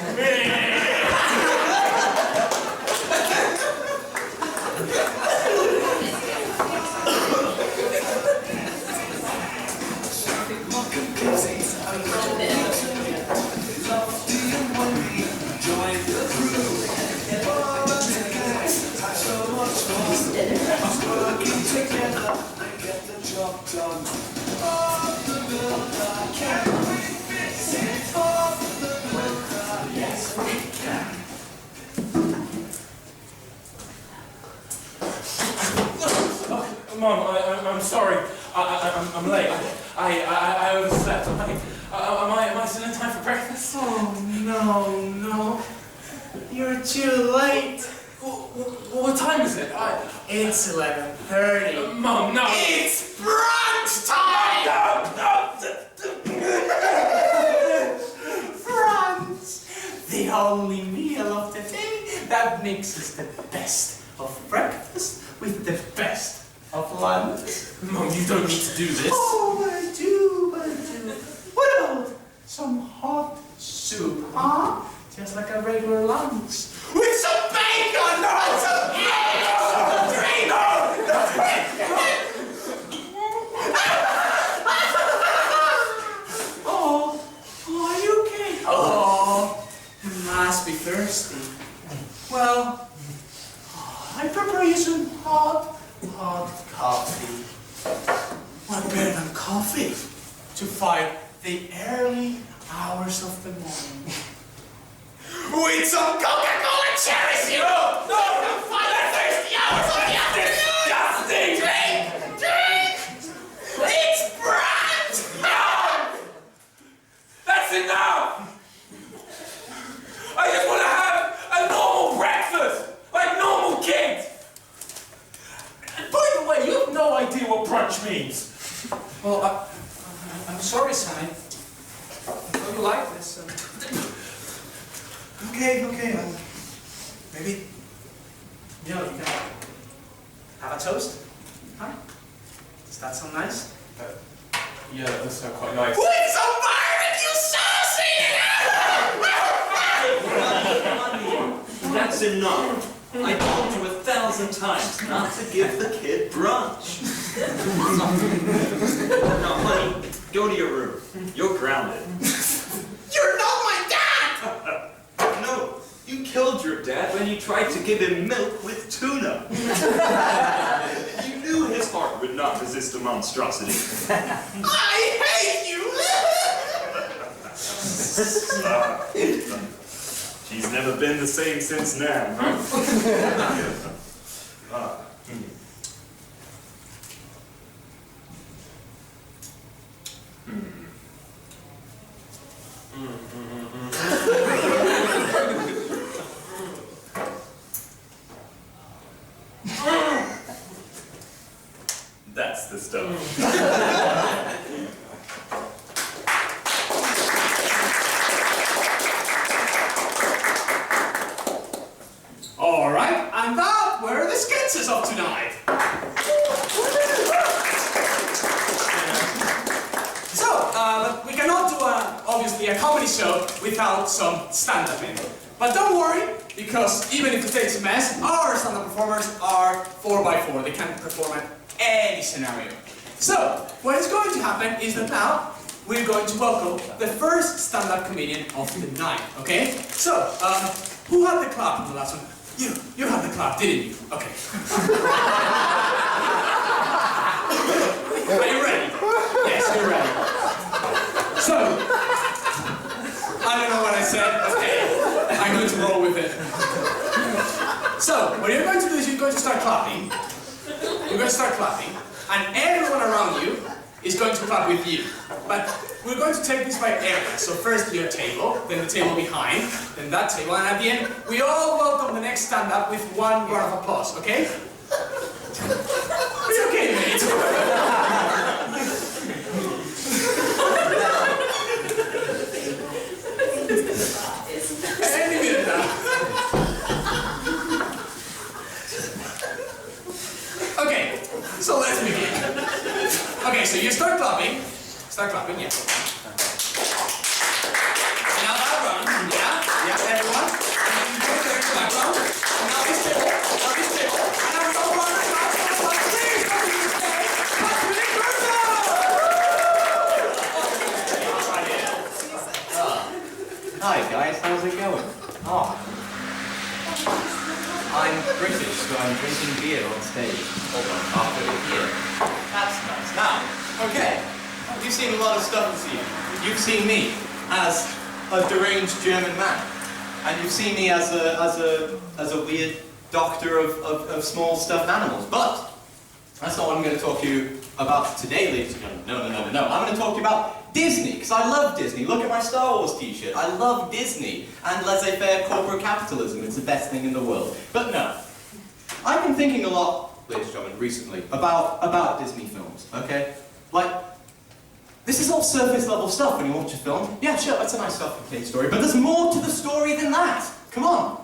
Mom, I'm sorry. I'm late. I overslept. Am I still in time for breakfast? Oh, no. You're too late. What time is it? It's 11:30. Mom, no. It's brunch time! Brunch! The only meal of the day that mixes the best of breakfast with the best of lunch. Mom, you don't need to do this. Oh, but I do. What about some hot soup, huh? Just like a regular lunch. With some bacon! No, some bacon! Oh, are you okay? Oh, you must be thirsty. Well, I prepare you some hot coffee. What better than coffee to fight the early hours of the morning? With some Coca-Cola cherry syrup! No, to fight the thirsty hours of the afternoon! Disgusting! Drink! It's brand! No! That's enough! I just want to have a normal breakfast, like normal kids. And by the way, you have no idea what brunch means. Well, I'm sorry, Sammy. I thought you liked this. Okay. Maybe, you can have a toast? Huh? Does that sound nice? Yeah, that does sound quite nice. With some barbecue sauce! That's enough. I told you 1,000 times not to give the kid brunch. Now, honey, go to your room. You're grounded. You're not my dad! No, you killed your dad when you tried to give him milk with tuna. You knew his heart would not resist a monstrosity. I hate you! She's never been the same since now, huh? That's the stuff. Alright, and that were the sketches of tonight. So, we cannot do, obviously, a comedy show without some stand-up in it. But don't worry, because even if the stage's a mess, our stand-up performers are 4x4. They can perform at any scenario. So, what is going to happen is that now we're going to welcome the first stand-up comedian of the night, okay? So, who had the clap in the last one? You had the clap, didn't you? Okay. Are you ready? Yes, you're ready. So, I don't know what I said. Okay, I'm going to roll with it. So, what you're going to do is you're going to start clapping. You're going to start clapping, and everyone around you is going to clap with you. But we're going to take this by area. So first your table, then the table behind, then that table, and at the end, we all welcome the next stand-up with one round of applause, okay? It's okay, mate. Any minute now. Okay, so let's begin. Okay, so you start clapping. Start clapping, yeah. Now that run, yeah, everyone. And then you go there in the background. And now this table, And now we all run across. Please, come to the stage. Come to the Burton! Hi guys, how's it going? Oh. I'm British, so I'm drinking beer on stage. Hold on, after the beer. That's nice. Now, okay. You've seen a lot of stuff this evening. You've seen me as a deranged German man, and you've seen me as a weird doctor of small stuffed animals. But that's not what I'm going to talk to you about today, ladies and gentlemen. No. I'm going to talk to you about Disney, because I love Disney. Look at my Star Wars t-shirt. I love Disney and laissez-faire corporate capitalism. It's the best thing in the world. But no, I've been thinking a lot, ladies and gentlemen, recently about Disney films. Okay, like. This is all surface level stuff when you watch a film. Yeah, sure, that's a nice self-contained story, but there's more to the story than that. Come on.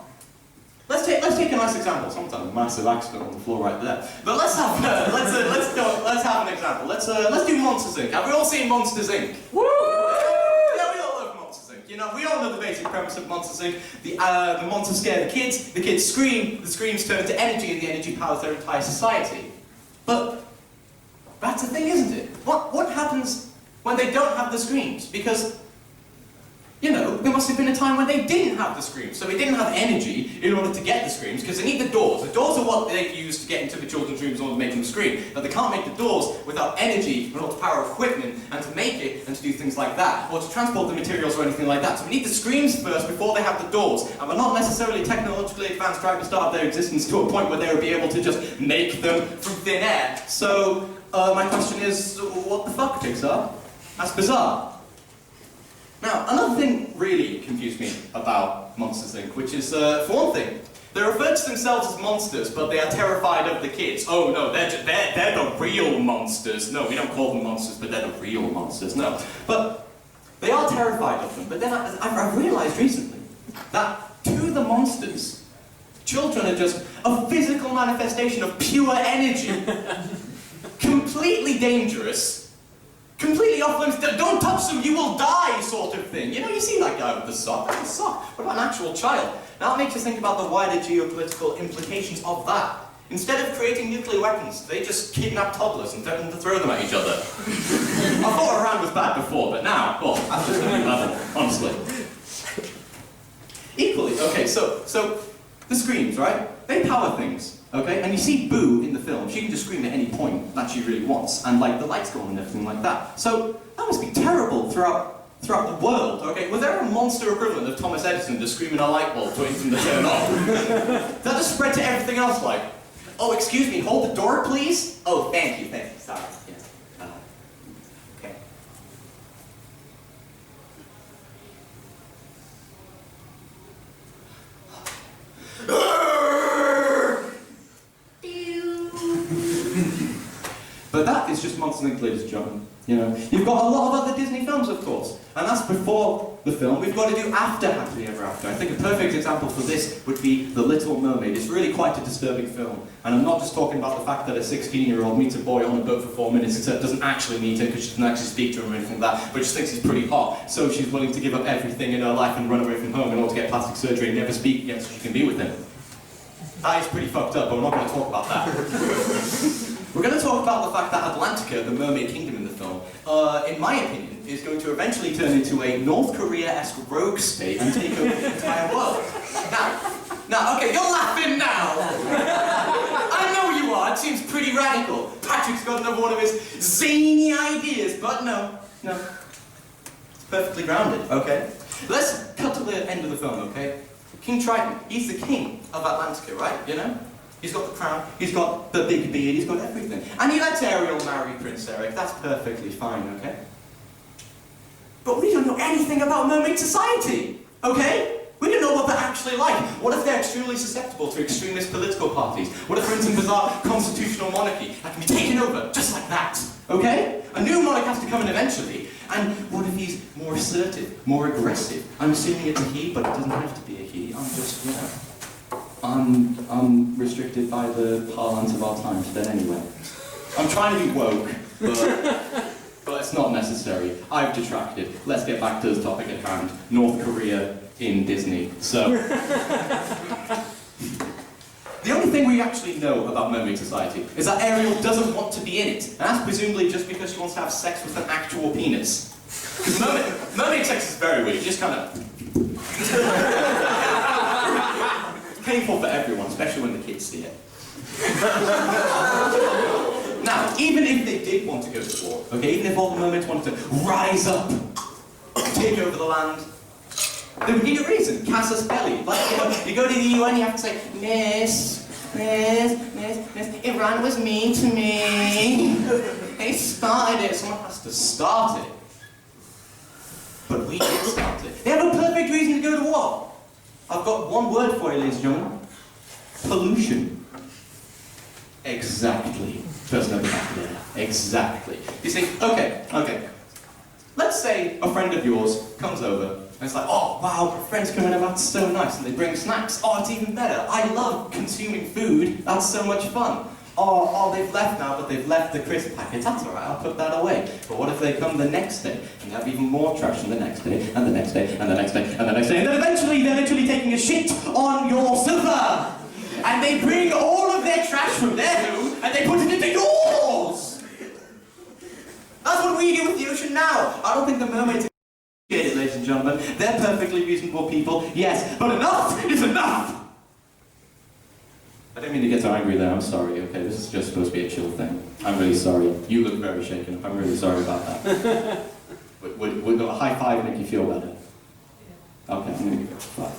Let's take a nice example. Someone's had a massive accident on the floor right there. But let's have an example. Let's do Monsters Inc. Have we all seen Monsters Inc? Woo! Yeah, we all love Monsters Inc. You know, we all know the basic premise of Monsters Inc. The monsters scare the kids scream, the screams turn into energy, and the energy powers their entire society. But that's the thing, isn't it? What happens when they don't have the screams? Because, you know, there must have been a time when they didn't have the screams. So they didn't have energy in order to get the screams, because they need the doors. The doors are what they use to get into the children's rooms in order to make them scream. But they can't make the doors without energy in order to power equipment and to make it and to do things like that, or to transport the materials or anything like that. So we need the screams first before they have the doors. And we're not necessarily technologically advanced trying to start their existence to a point where they would be able to just make them from thin air. So my question is, what the fuck, Pixar? That's bizarre. Now, another thing really confused me about Monsters, Inc., which is, for one thing, they refer to themselves as monsters, but they are terrified of the kids. Oh no, they're the real monsters. No, we don't call them monsters, but they're the real monsters. No. But they are terrified of them. But then I've realized recently that to the monsters, children are just a physical manifestation of pure energy. Completely dangerous. Completely off limits, don't touch them, you will die, sort of thing. You know, you see that guy with the sock, that's a sock. What about an actual child? Now it makes you think about the wider geopolitical implications of that. Instead of creating nuclear weapons, they just kidnap toddlers and threaten to throw them at each other. I thought Iran was bad before, but now, oh, that's just a new level, honestly. Equally, okay, so the screams, right? They power things. Okay, and you see Boo in the film. She can just scream at any point that she really wants, and like the lights go on and everything like that. So that must be terrible throughout the world. Okay, was there a monster equivalent of Thomas Edison just screaming a light bulb waiting for him to turn off? That just spread to everything else. Like, oh, excuse me, hold the door, please. Oh, thank you, sorry. Yes. Okay. But that is just Monsters, Inc., ladies and gentlemen. You know, you've got a lot of other Disney films, of course, and that's before the film. We've got to do after Happily Ever After. I think a perfect example for this would be The Little Mermaid. It's really quite a disturbing film, and I'm not just talking about the fact that a 16-year-old meets a boy on a boat for 4 minutes, except doesn't actually meet him because she doesn't actually speak to him or anything like that, but just thinks he's pretty hot, so she's willing to give up everything in her life and run away from home in order to get plastic surgery and never speak again so she can be with him. That is pretty fucked up, but we're not going to talk about that. We're going to talk about the fact that Atlantica, the mermaid kingdom in the film, in my opinion, is going to eventually turn into a North Korea-esque rogue state and take over the entire world. Now, okay, you're laughing now! I know you are, it seems pretty radical. Patrick's got another one of his zany ideas, but no. It's perfectly grounded, okay? Let's cut to the end of the film, okay? King Triton, he's the king of Atlantica, right? You know? He's got the crown, he's got the big beard, he's got everything. And he lets Ariel marry Prince Eric, that's perfectly fine, okay? But we don't know anything about mermaid society, okay? We don't know what they're actually like. What if they're extremely susceptible to extremist political parties? What if, for instance, bizarre constitutional monarchy that can be taken over just like that, okay? A new monarch has to come in eventually. And what if he's more assertive, more aggressive? I'm assuming it's a he, but it doesn't have to be a he. I'm just, you know, I'm restricted by the parlance of our times, but anyway. I'm trying to be woke, but it's not necessary. I've detracted. Let's get back to the topic at hand. North Korea in Disney. So, the only thing we actually know about mermaid society is that Ariel doesn't want to be in it, and that's presumably just because she wants to have sex with an actual penis. Because mermaid sex is very weird, you just kind of... It's painful for everyone, especially when the kids see it. Now, even if they did want to go to war, okay, even if all the mermaids wanted to rise up, take over the land, they would need a reason. Casus belli. Like, you go to the UN, you have to say, Miss, Iran was mean to me. They started it. Someone has to start it. But we did start it. They have a perfect reason to go to war. I've got one word for you, ladies and gentlemen. Pollution. Exactly. Person over back there. Exactly. You see, okay. Let's say a friend of yours comes over, and it's like, oh, wow, my friend's coming over, that's so nice, and they bring snacks. Oh, it's even better. I love consuming food, that's so much fun. Oh, they've left now, but they've left the crisp packets. That's all right, I'll put that away. But what if they come the next day, and have even more trash, and the next day, and the next day, and the next day, and the next day, and then eventually they're literally taking a shit on your sofa! And they bring all of their trash from their home, and they put it into yours! That's what we do with the ocean now. I don't think the mermaids are educated, ladies and gentlemen. They're perfectly reasonable people, yes, but enough is enough! I didn't mean to get so angry there, I'm sorry, okay? This is just supposed to be a chill thing. I'm really sorry. You look very shaken up, I'm really sorry about that. Would a high five make you feel better? Okay, I'm gonna give it a five.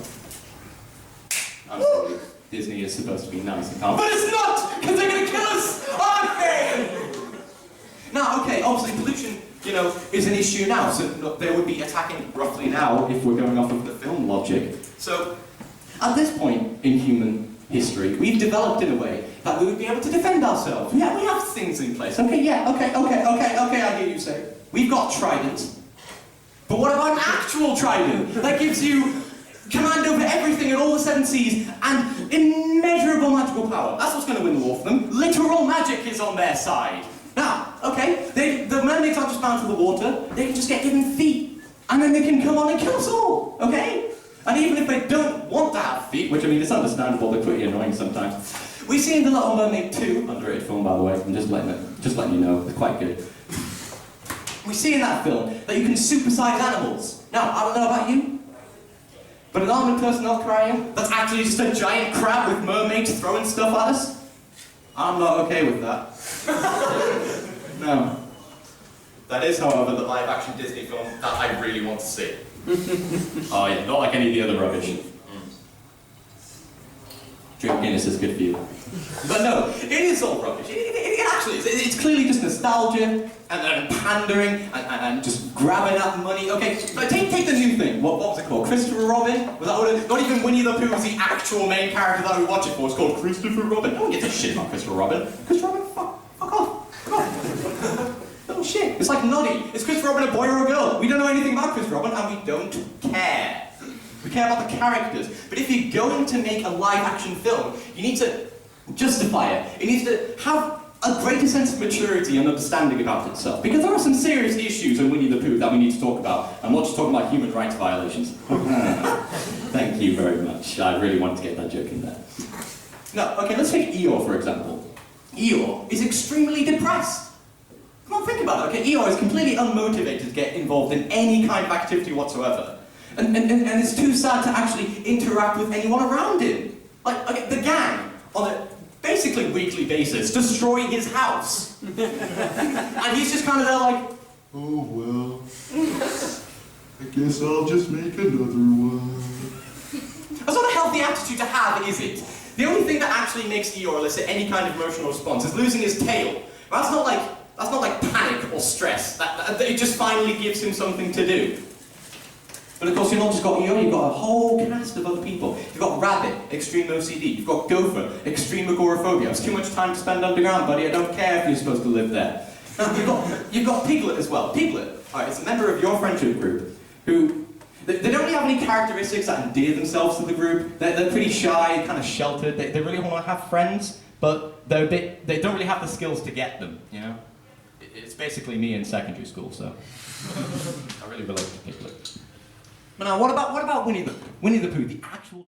I'm sorry. Disney is supposed to be nice and calm, but it's not! Because they're gonna kill us! Aren't they? Now, okay, obviously pollution, you know, is an issue now, so they would be attacking roughly now if we're going off of the film logic. So, at this point in human history, we've developed in a way that we would be able to defend ourselves. We have things in place. Okay, yeah, okay, I hear you say. We've got trident. But what about an actual trident that gives you command over everything in all the seven seas and immeasurable magical power? That's what's going to win the war for them. Literal magic is on their side. Now, okay, the mermaids aren't just bound to the water, they can just get given feet, and then they can come on and kill us all, okay? And even if they don't want to have feet, which I mean, it's understandable, they're pretty annoying sometimes. We see in The Little Mermaid 2, underrated film by the way, I'm just letting you know, it's quite good. We see in that film that you can supersize animals. Now, I don't know about you, but an armored personnel carrier that's actually just a giant crab with mermaids throwing stuff at us? I'm not okay with that. No. That is, however, the live-action Disney film that I really want to see. Oh yeah, not like any of the other rubbish. Drink Guinness is good for you. But no, it is all rubbish. It actually is. It's clearly just nostalgia and pandering and just grabbing at money. Okay, take the new thing. What was it called? Christopher Robin? Was that what it? Not even Winnie the Pooh was the actual main character that we watch it for. It's called Christopher Robin. No one gives a shit about Christopher Robin. Christopher Robin, fuck off. Fuck off. Little shit. It's like Noddy. Is Christopher Robin a boy or a girl? We don't know anything about Christopher Robin and we don't care. We care about the characters. But if you're going to make a live-action film, you need to justify it. It needs to have a greater sense of maturity and understanding about itself. Because there are some serious issues in Winnie the Pooh that we need to talk about. I'm not just talking about human rights violations. Thank you very much. I really wanted to get that joke in there. No, okay, let's take Eeyore, for example. Eeyore is extremely depressed. Come on, think about it. Okay, Eeyore is completely unmotivated to get involved in any kind of activity whatsoever. And it's too sad to actually interact with anyone around him. Like, okay, the gang, on a basically weekly basis, destroy his house. And he's just kind of there like, oh well, I guess I'll just make another one. That's not a healthy attitude to have, is it? The only thing that actually makes Eeyore elicit any kind of emotional response is losing his tail. That's not like panic or stress. It just finally gives him something to do. But of course, you've not just got Eeyore, you've got a whole cast of other people. You've got Rabbit, extreme OCD. You've got Gopher, extreme agoraphobia. It's too much time to spend underground, buddy. I don't care if you're supposed to live there. You've got Piglet as well. Piglet, alright, it's a member of your friendship group who they don't really have any characteristics that endear themselves to the group. They're pretty shy, kind of sheltered. They really want to have friends, but they don't really have the skills to get them. You know, it's basically me in secondary school, so I really relate to Piglet. But now, what about Winnie the Pooh, the actual